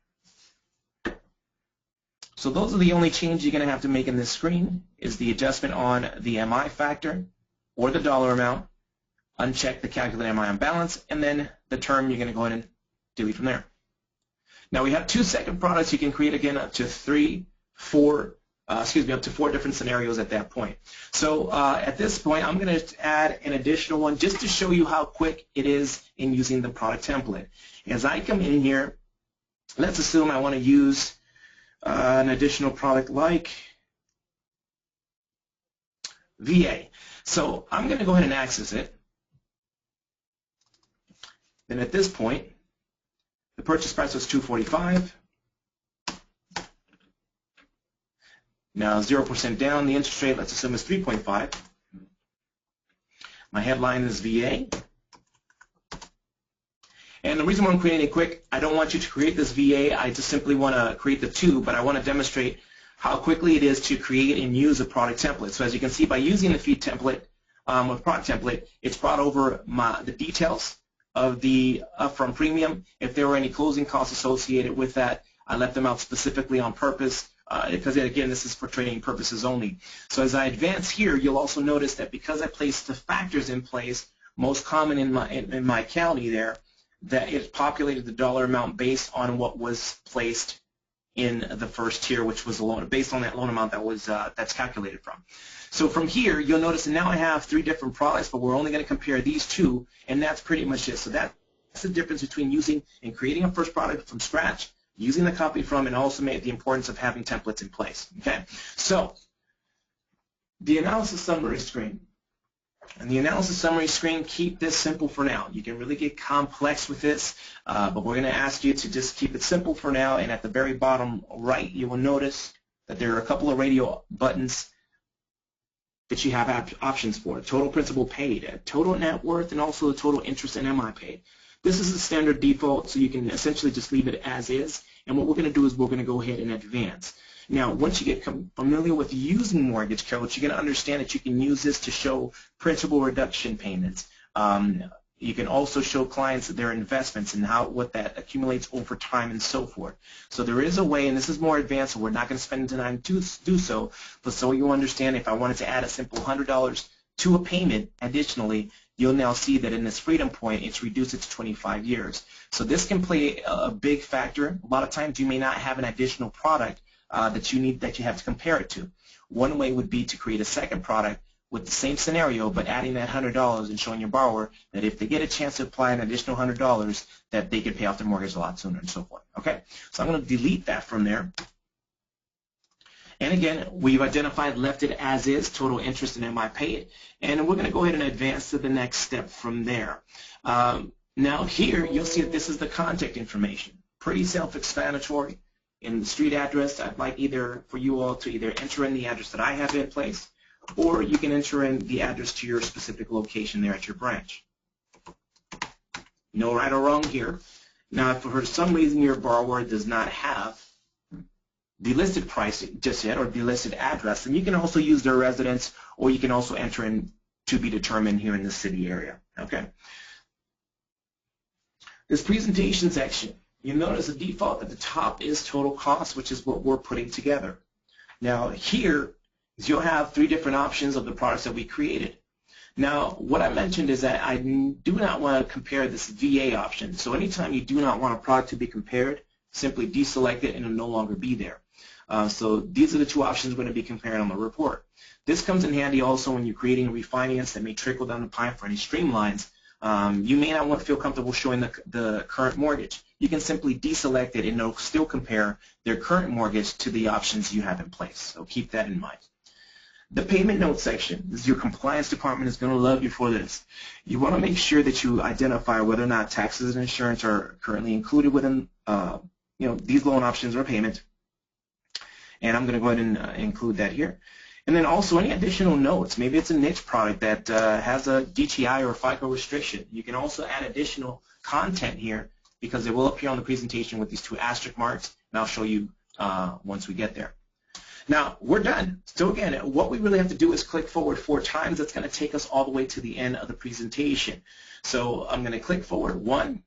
So those are the only changes you're going to have to make in this screen, is the adjustment on the MI factor or the dollar amount, uncheck the calculate MI on balance, and then the term you're going to go ahead and delete from there. Now we have 2 second products. You can create again up to 4 different scenarios at that point. So at this point, I'm going to add an additional one just to show you how quick it is in using the product template. As I come in here, let's assume I want to use an additional product like VA. So I'm going to go ahead and access it. Then at this point, the purchase price was $245. Now 0% down, the interest rate, let's assume, is 3.5. My headline is VA. And the reason why I'm creating it quick, I don't want you to create this VA. I just simply want to create the 2, but I want to demonstrate how quickly it is to create and use a product template. So as you can see, by using the feed template, with product template, it's brought over the details of the upfront premium. If there were any closing costs associated with that, I left them out specifically on purpose. Because again, this is for training purposes only. So as I advance here, you'll also notice that because I placed the factors in place, most common in my county there, that it populated the dollar amount based on what was placed in the first tier, which was the loan, based on that loan amount that was that's calculated from. So from here, you'll notice that now I have 3 different products, but we're only going to compare these 2, and that's pretty much it. So that's the difference between using and creating a first product from scratch, using the copy from, and also made the importance of having templates in place. Okay, so the analysis summary screen. And the analysis summary screen, keep this simple for now. You can really get complex with this, but we're going to ask you to just keep it simple for now. And at the very bottom right, you will notice that there are a couple of radio buttons that you have options for. Total principal paid, total net worth, and also the total interest and MI paid. This is the standard default, so you can essentially just leave it as is. And what we're going to do is we're going to go ahead and advance. Now, once you get familiar with using Mortgage Coach, you're going to understand that you can use this to show principal reduction payments. You can also show clients their investments and what that accumulates over time and so forth. So there is a way, and this is more advanced, so we're not going to spend the time to do so, but so you understand, if I wanted to add a simple $100 to a payment additionally, you'll now see that in this freedom point, it's reduced it to 25 years. So this can play a big factor. A lot of times you may not have an additional product that you have to compare it to. One way would be to create a second product with the same scenario, but adding that $100 and showing your borrower that if they get a chance to apply an additional $100, that they could pay off their mortgage a lot sooner and so forth. Okay, so I'm going to delete that from there. And again, we've identified, left it as is, total interest and MI paid, and we're going to go ahead and advance to the next step from there. Now here, you'll see that this is the contact information. Pretty self-explanatory. in the street address, I'd like either for you all to either enter in the address that I have in place, or you can enter in the address to your specific location there at your branch. No right or wrong here. Now, if for some reason your borrower does not have the listed price just yet or the listed address, then you can also use their residence, or you can also enter in to be determined here in the city area. Okay. This presentation section, you notice the default at the top is total cost, which is what we're putting together. Now here, you'll have 3 different options of the products that we created. Now, what I mentioned is that I do not want to compare this VA option. So anytime you do not want a product to be compared, simply deselect it and it'll no longer be there. So these are the 2 options we're going to be comparing on the report. This comes in handy also when you're creating a refinance that may trickle down the pipe for any streamlines. You may not want to feel comfortable showing the current mortgage. You can simply deselect it and it'll still compare their current mortgage to the options you have in place. So keep that in mind. The payment note section, this is your compliance department is going to love you for this. You want to make sure that you identify whether or not taxes and insurance are currently included within these loan options or payment. And I'm going to go ahead and include that here. And then also any additional notes. Maybe it's a niche product that has a DTI or FICO restriction. You can also add additional content here because it will appear on the presentation with these 2 asterisk marks, and I'll show you once we get there. Now, we're done. So again, what we really have to do is click forward 4 times. That's going to take us all the way to the end of the presentation. So I'm going to click forward 1.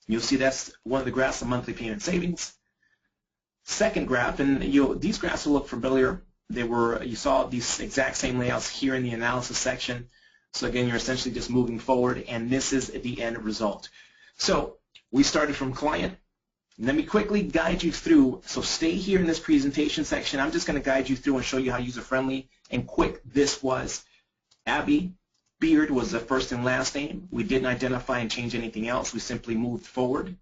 You'll see that's one of the graphs of monthly payment savings. Second graph, and these graphs will look familiar. You saw these exact same layouts here in the analysis section. So again, you're essentially just moving forward, and this is the end result. So we started from client. Let me quickly guide you through. So stay here in this presentation section. I'm just going to guide you through and show you how user-friendly and quick this was. Abby Beard was the first and last name. We didn't identify and change anything else. We simply moved forward.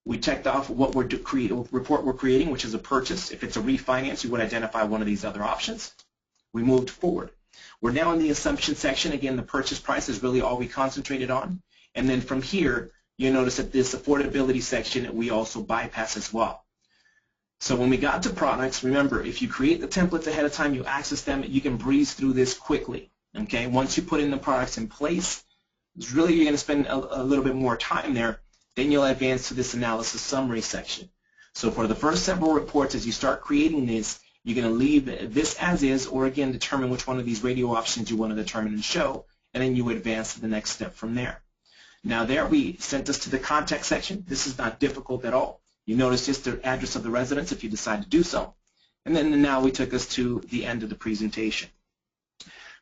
We checked off what report we're creating, which is a purchase. If it's a refinance, you would identify one of these other options. We moved forward. We're now in the assumption section. Again, the purchase price is really all we concentrated on. And then from here, you notice that this affordability section we also bypass as well. So when we got to products, remember, if you create the templates ahead of time, you access them, you can breeze through this quickly. Okay, once you put in the products in place, it's really you're going to spend a little bit more time there. Then you'll advance to this analysis summary section. So for the first several reports, as you start creating this, you're going to leave this as is, or again, determine which one of these radio options you want to determine and show, and then you advance to the next step from there. Now there we sent us to the contact section. This is not difficult at all. You notice just the address of the residence if you decide to do so. And then now we took us to the end of the presentation.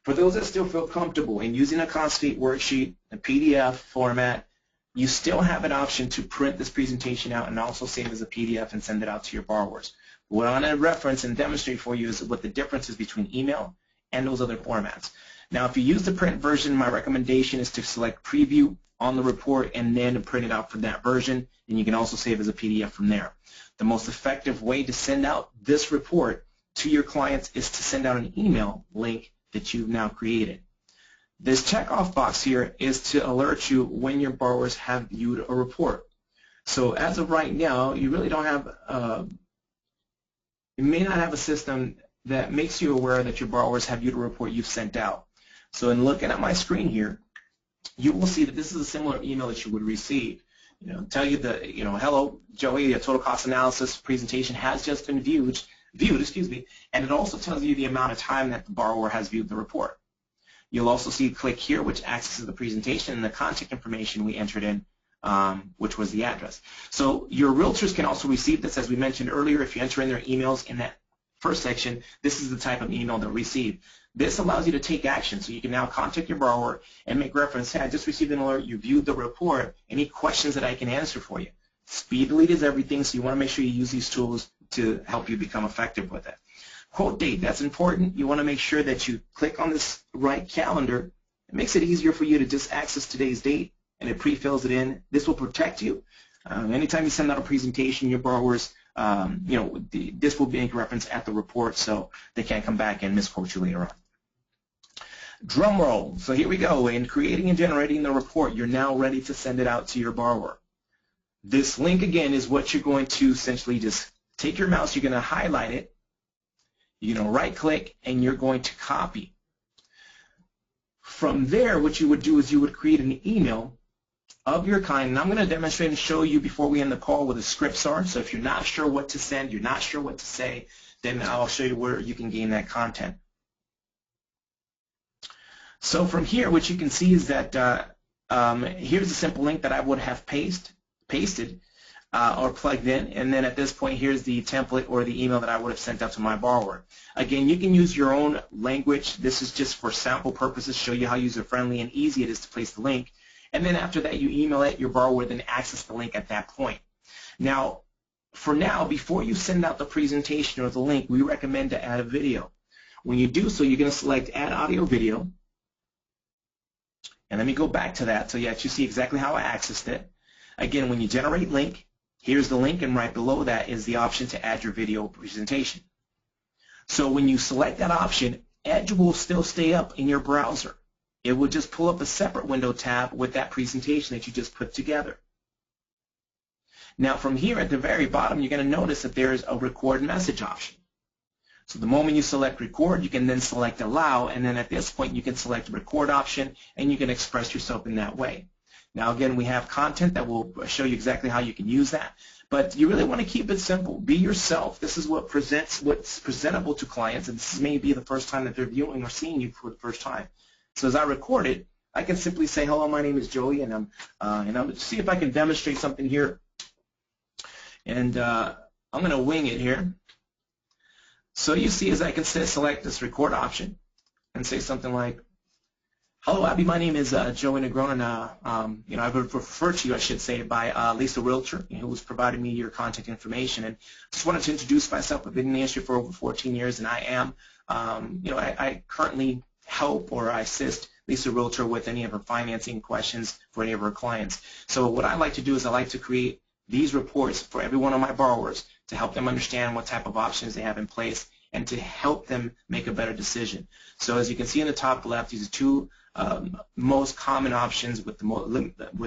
For those that still feel comfortable in using a cost sheet worksheet, a PDF format, you still have an option to print this presentation out and also save as a PDF and send it out to your borrowers. What I want to reference and demonstrate for you is what the difference is between email and those other formats. Now, if you use the print version, my recommendation is to select Preview on the report and then print it out for that version, and you can also save as a PDF from there. The most effective way to send out this report to your clients is to send out an email link that you've now created. This checkoff box here is to alert you when your borrowers have viewed a report. So as of right now, you really don't have, you may not have a system that makes you aware that your borrowers have viewed a report you've sent out. So in looking at my screen here, you will see that this is a similar email that you would receive. Tell you that, hello, Joey, a total cost analysis presentation has just been viewed, and it also tells you the amount of time that the borrower has viewed the report. You'll also see click here, which accesses the presentation and the contact information we entered in, which was the address. So your realtors can also receive this, as we mentioned earlier. If you enter in their emails in that first section, this is the type of email they'll receive. This allows you to take action, so you can now contact your borrower and make reference, hey, I just received an alert, you viewed the report, any questions that I can answer for you. Speed delete is everything, so you want to make sure you use these tools to help you become effective with it. Quote date, that's important. You want to make sure that you click on this right calendar. It makes it easier for you to just access today's date, and it pre-fills it in. This will protect you. Anytime you send out a presentation, your borrowers, this will make reference at the report, so they can't come back and misquote you later on. Drum roll. So here we go. In creating and generating the report, you're now ready to send it out to your borrower. This link, again, is what you're going to essentially just take your mouse, you're going to highlight it, you're going to right-click, and you're going to copy. From there, what you would do is you would create an email of your kind, and I'm going to demonstrate and show you before we end the call what the scripts are. So if you're not sure what to send, you're not sure what to say, then I'll show you where you can gain that content. So from here, what you can see is that here's a simple link that I would have pasted or plugged in, and then at this point, here's the template or the email that I would have sent out to my borrower. Again, you can use your own language. This is just for sample purposes, show you how user-friendly and easy it is to place the link. And then after that, you email it, your borrower would then access the link at that point. Now, for now, before you send out the presentation or the link, we recommend to add a video. When you do so, you're going to select Add Audio Video. And let me go back to that so you see exactly how I accessed it. Again, when you generate link, here's the link, and right below that is the option to add your video presentation. So when you select that option, Edge will still stay up in your browser. It will just pull up a separate window tab with that presentation that you just put together. Now from here at the very bottom, you're going to notice that there's a record message option. So the moment you select record, you can then select allow, and then at this point you can select the record option and you can express yourself in that way. Now again, we have content that will show you exactly how you can use that, but you really want to keep it simple. Be yourself. This is what's presentable to clients, and this may be the first time that they're viewing or seeing you for the first time. So as I record it, I can simply say, hello, my name is Joey, and I'm see if I can demonstrate something here. And I'm going to wing it here. So you see, as I can select this record option and say something like, hello, Abby, my name is Joey Negron, and I would refer to you, I should say, by Lisa Realtor, who was providing me your contact information. And just wanted to introduce myself. I've been in the industry for over 14 years, and I am, I currently help or I assist Lisa Realtor with any of her financing questions for any of her clients. So what I like to do is I like to create these reports for every one of my borrowers to help them understand what type of options they have in place and to help them make a better decision. So as you can see in the top left, these are two most common options with the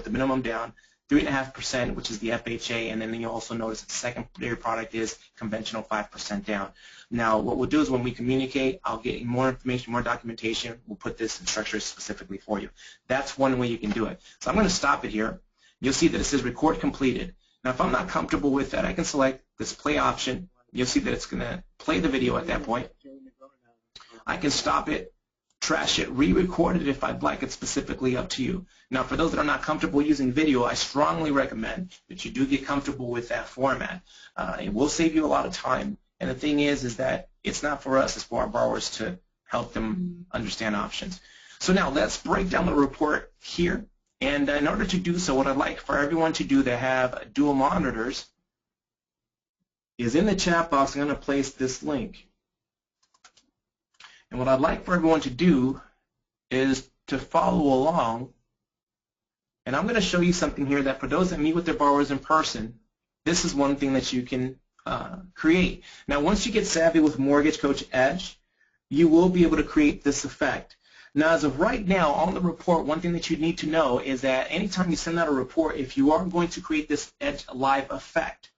minimum down, 3.5%, which is the FHA, and then you also notice that the secondary product is conventional 5% down. Now, what we'll do is when we communicate, I'll get more information, more documentation. We'll put this in structure specifically for you. That's one way you can do it. So I'm going to stop it here. You'll see that it says record completed. Now, if I'm not comfortable with that, I can select this play option. You'll see that it's going to play the video at that point. I can stop it, trash it, re-record it if I'd like. It's specifically up to you. Now, for those that are not comfortable using video, I strongly recommend that you do get comfortable with that format. It will save you a lot of time. And the thing is that it's not for us, it's for our borrowers to help them understand options. So now let's break down the report here. And in order to do so, what I'd like for everyone to do that have dual monitors is in the chat box, I'm going to place this link. And what I'd like for everyone to do is to follow along. And I'm going to show you something here that for those that meet with their borrowers in person, this is one thing that you can create. Now, once you get savvy with Mortgage Coach Edge, you will be able to create this effect. Now, as of right now, on the report, one thing that you need to know is that anytime you send out a report, if you are going to create this Edge Live effect,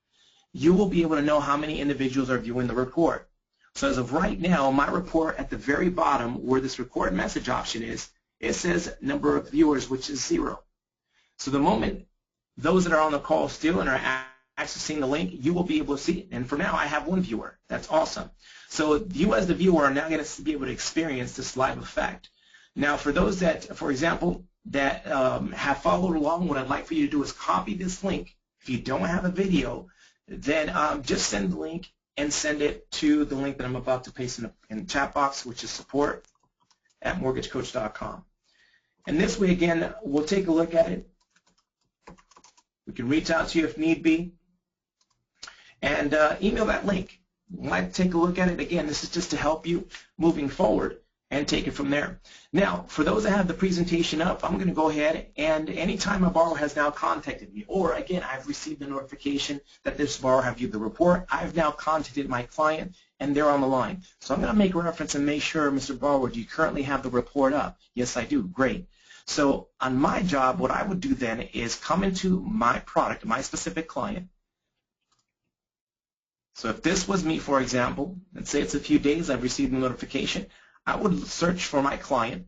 you will be able to know how many individuals are viewing the report. So as of right now, my report at the very bottom where this record message option is, it says number of viewers, which is 0. So the moment those that are on the call still and are accessing the link, you will be able to see it. And for now, I have 1 viewer. That's awesome. So you as the viewer are now going to be able to experience this live effect. Now, for those that, for example, that have followed along, what I'd like for you to do is copy this link. If you don't have a video, then just send the link and send it to the link that I'm about to paste in the chat box, which is support@mortgagecoach.com. And this way, again, we'll take a look at it. We can reach out to you if need be. And email that link. We might take a look at it. Again, this is just to help you moving forward and take it from there. Now, for those that have the presentation up, I'm going to go ahead and anytime a borrower has now contacted me, or again, I've received a notification that this borrower have viewed the report, I've now contacted my client and they're on the line. So I'm going to make reference and make sure, Mr. Borrower, do you currently have the report up? Yes, I do. Great. So on my job, what I would do then is come into my product, my specific client, So if this was me, for example, let's say it's a few days, I've received a notification, I would search for my client.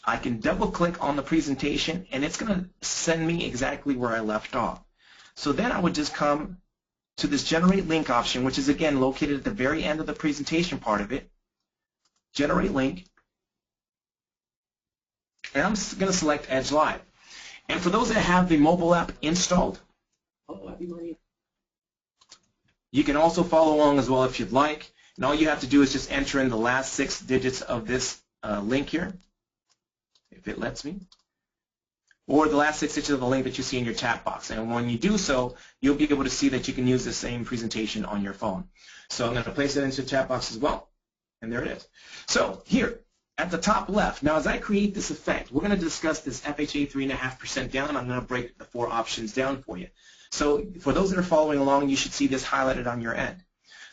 I can double click on the presentation and it's going to send me exactly where I left off. So then I would just come to this generate link option, which is again located at the very end of the presentation part of it. Generate link. And I'm going to select Edge Live. And for those that have the mobile app installed, you can also follow along as well if you'd like. And all you have to do is just enter in the last 6 digits of this link here, if it lets me, or the last 6 digits of the link that you see in your chat box. And when you do so, you'll be able to see that you can use the same presentation on your phone. So I'm going to place it into the chat box as well, and there it is. So here, at the top left, now as I create this effect, we're going to discuss this FHA 3.5% down. I'm going to break the 4 options down for you. So for those that are following along, you should see this highlighted on your end.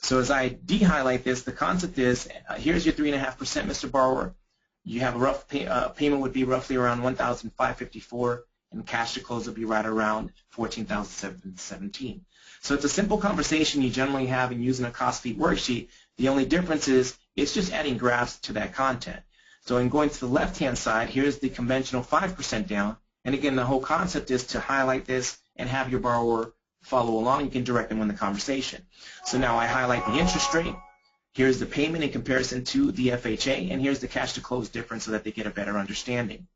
So as I de-highlight this, the concept is, here's your 3.5%, Mr. Borrower. You have a rough payment would be roughly around $1,554, and cash to close would be right around $14,717. So it's a simple conversation you generally have in using a cost feed worksheet. The only difference is it's just adding graphs to that content. So in going to the left-hand side, here's the conventional 5% down. And again, the whole concept is to highlight this and have your borrower follow along. You can direct them in the conversation. So now I highlight the interest rate. Here's the payment in comparison to the FHA, and here's the cash to close difference so that they get a better understanding.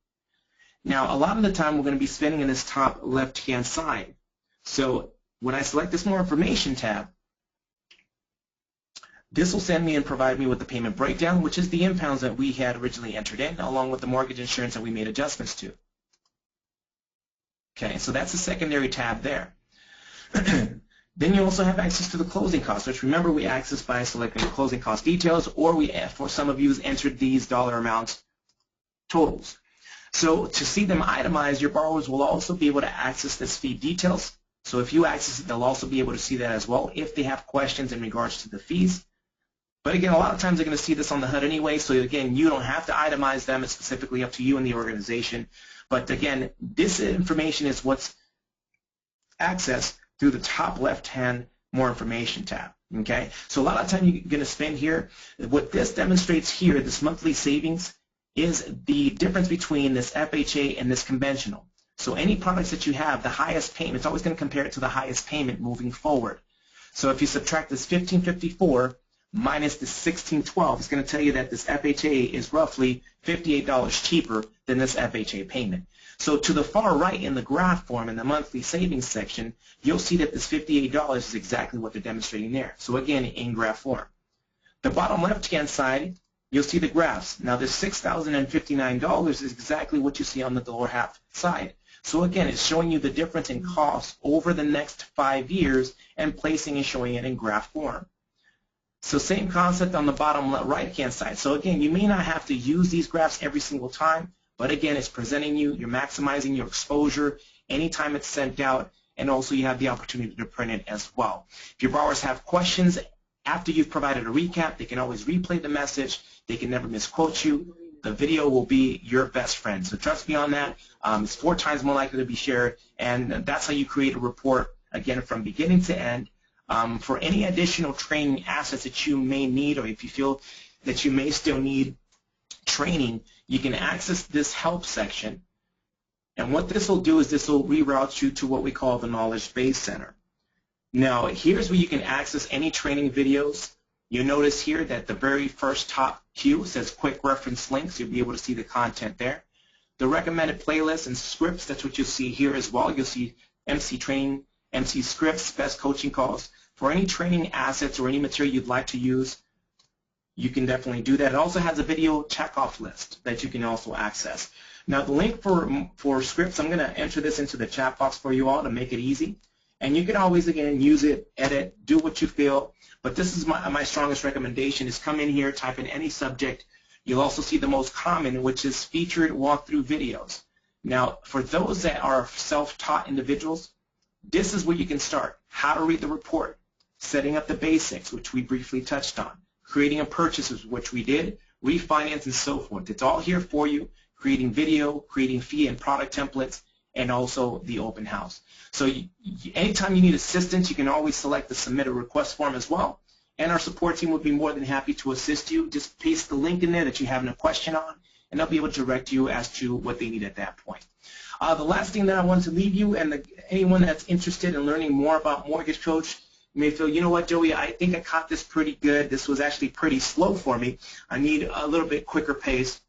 Now, a lot of the time we're going to be spending in this top left-hand side. So when I select this More Information tab, this will send me and provide me with the payment breakdown, which is the impounds that we had originally entered in, along with the mortgage insurance that we made adjustments to. Okay, so that's the secondary tab there. Then you also have access to the closing costs, which remember we access by selecting the closing cost details, or we, for some of you, entered these dollar amounts totals. So to see them itemized, your borrowers will also be able to access this fee details. So if you access it, they'll also be able to see that as well if they have questions in regards to the fees. But again, a lot of times they're going to see this on the HUD anyway, so again, you don't have to itemize them. It's specifically up to you and the organization. But again, this information is what's accessed through the top left-hand More Information tab. Okay, so a lot of time you're going to spend here. What this demonstrates here, this monthly savings, is the difference between this FHA and this conventional. So any products that you have, the highest payment, it's always going to compare it to the highest payment moving forward. So if you subtract this $1,554 minus the $1,612, it's going to tell you that this FHA is roughly $58 cheaper than this FHA payment. So to the far right in the graph form in the monthly savings section, you'll see that this $58 is exactly what they're demonstrating there. So again, in graph form. The bottom left-hand side, you'll see the graphs. Now this $6,059 is exactly what you see on the lower half side. So again, it's showing you the difference in cost over the next 5 years and placing and showing it in graph form. So same concept on the bottom right-hand side. So again, you may not have to use these graphs every single time, but again, it's presenting you, you're maximizing your exposure anytime it's sent out, and also you have the opportunity to print it as well. If your borrowers have questions after you've provided a recap, they can always replay the message. They can never misquote you. The video will be your best friend. So trust me on that. It's 4 times more likely to be shared, and that's how you create a report, again, from beginning to end. For any additional training assets that you may need, or if you feel that you may still need training, you can access this help section. And what this will do is this will reroute you to what we call the Knowledge Base Center. Now, here's where you can access any training videos. You'll notice here that the very first top queue says Quick Reference Links. You'll be able to see the content there. The recommended playlists and scripts, that's what you'll see here as well. You'll see MC training, MC scripts, best coaching calls. For any training assets or any material you'd like to use, you can definitely do that. It also has a video checkoff list that you can also access. Now the link for scripts, I'm going to enter this into the chat box for you all to make it easy. And you can always, again, use it, edit, do what you feel. But this is my strongest recommendation is come in here, type in any subject. You'll also see the most common, which is featured walkthrough videos. Now, for those that are self-taught individuals, this is where you can start. How to read the report, setting up the basics, which we briefly touched on, creating a purchase, which we did, refinance, and so forth. It's all here for you, creating video, creating fee and product templates, and also the open house. So anytime you need assistance, you can always select the submit a request form as well, and our support team would be more than happy to assist you. Just paste the link in there that you have a question on, and they'll be able to direct you as to what they need at that point. The last thing that I wanted to leave you, and anyone that's interested in learning more about Mortgage Coach, you may feel, you know what, Joey, I think I caught this pretty good. This was actually pretty slow for me. I need a little bit quicker pace.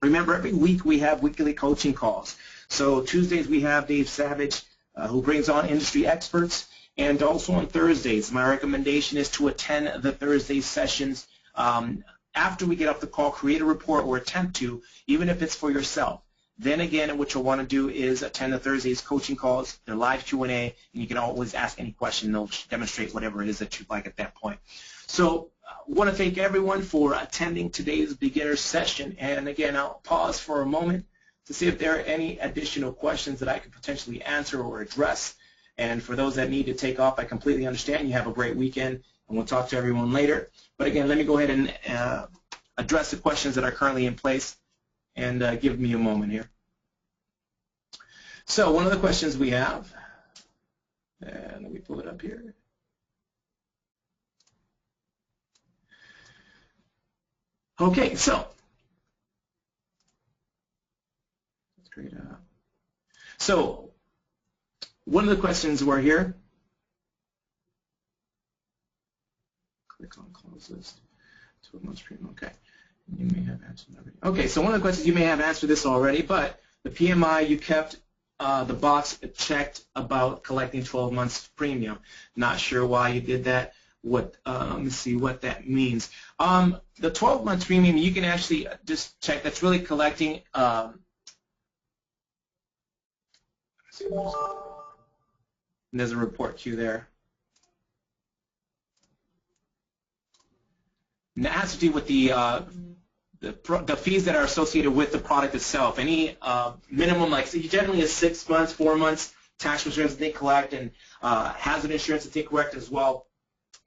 Remember, every week we have weekly coaching calls. So Tuesdays we have Dave Savage, who brings on industry experts, and also on Thursdays. My recommendation is to attend the Thursday sessions. After we get off the call, create a report or attempt to, even if it's for yourself. Then again, what you'll want to do is attend the Thursday's coaching calls. They're live Q&A, and you can always ask any question. They'll demonstrate whatever it is that you'd like at that point. So I want to thank everyone for attending today's beginner session. And again, I'll pause for a moment to see if there are any additional questions that I could potentially answer or address. And for those that need to take off, I completely understand. You have a great weekend, and we'll talk to everyone later. But again, let me go ahead and address the questions that are currently in place, and give me a moment here. So one of the questions we have, and let me pull it up here. Okay, so let's create a. So one of the questions were here. Click on close list. 12 months premium. Okay. You may have answered already. Okay, so one of the questions, you may have answered this already, but the PMI, you kept the box checked about collecting 12 months premium. Not sure why you did that. What? Let me see what that means. The 12 month premium, you can actually just check. That's really collecting. There's a report queue there. And that has to do with the fees that are associated with the product itself. Any minimum, like, so you generally is 6 months, 4 months tax insurance that they collect, and hazard insurance that they collect as well.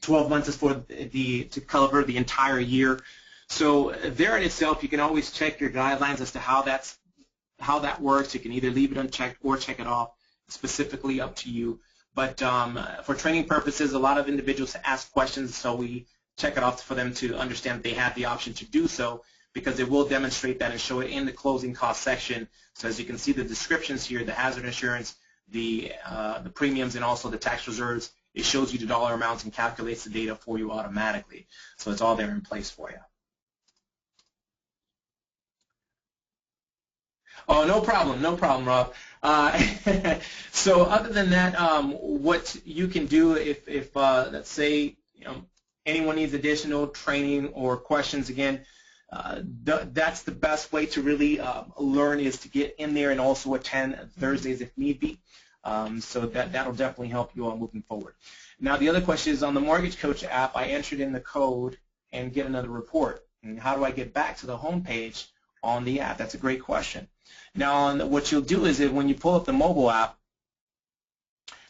12 months is for to cover the entire year. So there in itself, you can always check your guidelines as to how that works. You can either leave it unchecked or check it off. Specifically up to you. But for training purposes, a lot of individuals ask questions, so we check it off for them to understand that they have the option to do so, because it will demonstrate that and show it in the closing cost section. So as you can see, the descriptions here, the hazard insurance, the premiums, and also the tax reserves, it shows you the dollar amounts and calculates the data for you automatically. So it's all there in place for you. Oh, no problem, Rob. So other than that, what you can do if let's say, anyone needs additional training or questions, again, that's the best way to really learn, is to get in there and also attend Thursdays if need be. So that'll definitely help you all moving forward. Now, the other question is, on the Mortgage Coach app, I entered in the code and get another report. And how do I get back to the home page on the app? That's a great question. Now, what you'll do is that when you pull up the mobile app,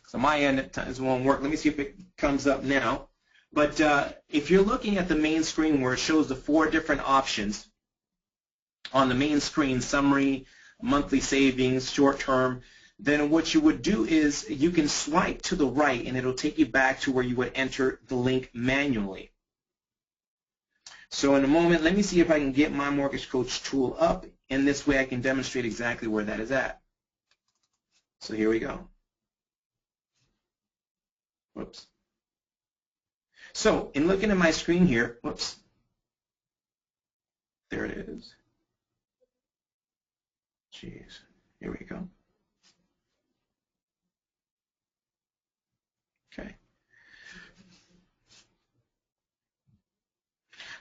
so my end it won't work. Let me see if it comes up now. But if you're looking at the main screen where it shows the 4 different options on the main screen, summary, monthly savings, short term, then what you would do is you can swipe to the right, and it'll take you back to where you would enter the link manually. So in a moment, let me see if I can get my Mortgage Coach tool up, and this way I can demonstrate exactly where that is at. So here we go. Whoops. So in looking at my screen here, whoops, there it is. Jeez, here we go. Okay.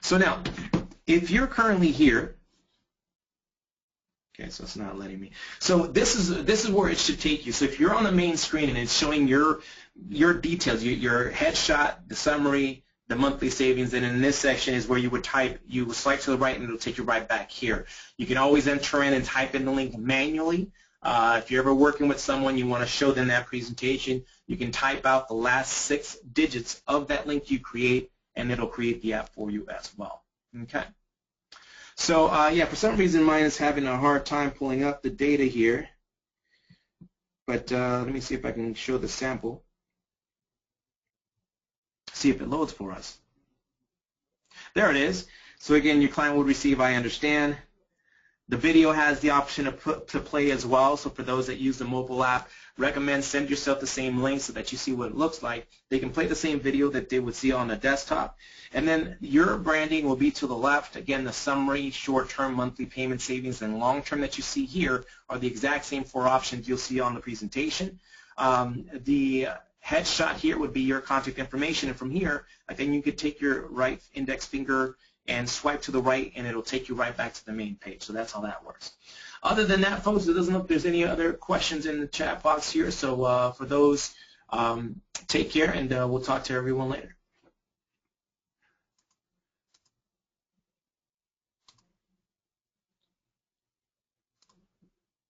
So now, if you're currently here, okay, so it's not letting me. So this is where it should take you. So if you're on the main screen and it's showing your details, your headshot, the summary, the monthly savings, and in this section is where you would type, you would swipe to the right and it'll take you right back here. You can always enter in and type in the link manually. If you're ever working with someone, you want to show them that presentation, you can type out the last 6 digits of that link you create, and it'll create the app for you as well. Okay. So yeah, for some reason mine is having a hard time pulling up the data here. But let me see if I can show the sample. See if it loads for us. There it is. So again, your client will receive I understand. The video has the option to play as well. So for those that use the mobile app, recommend send yourself the same link so that you see what it looks like. They can play the same video that they would see on the desktop. And then your branding will be to the left. Again, the summary, short-term, monthly payment savings, and long-term that you see here are the exact same 4 options you'll see on the presentation. The headshot here would be your contact information. And from here, again, you could take your right index finger and swipe to the right, and it'll take you right back to the main page. So that's how that works. Other than that, folks, it doesn't look like there's any other questions in the chat box here. So for those, take care, and we'll talk to everyone later.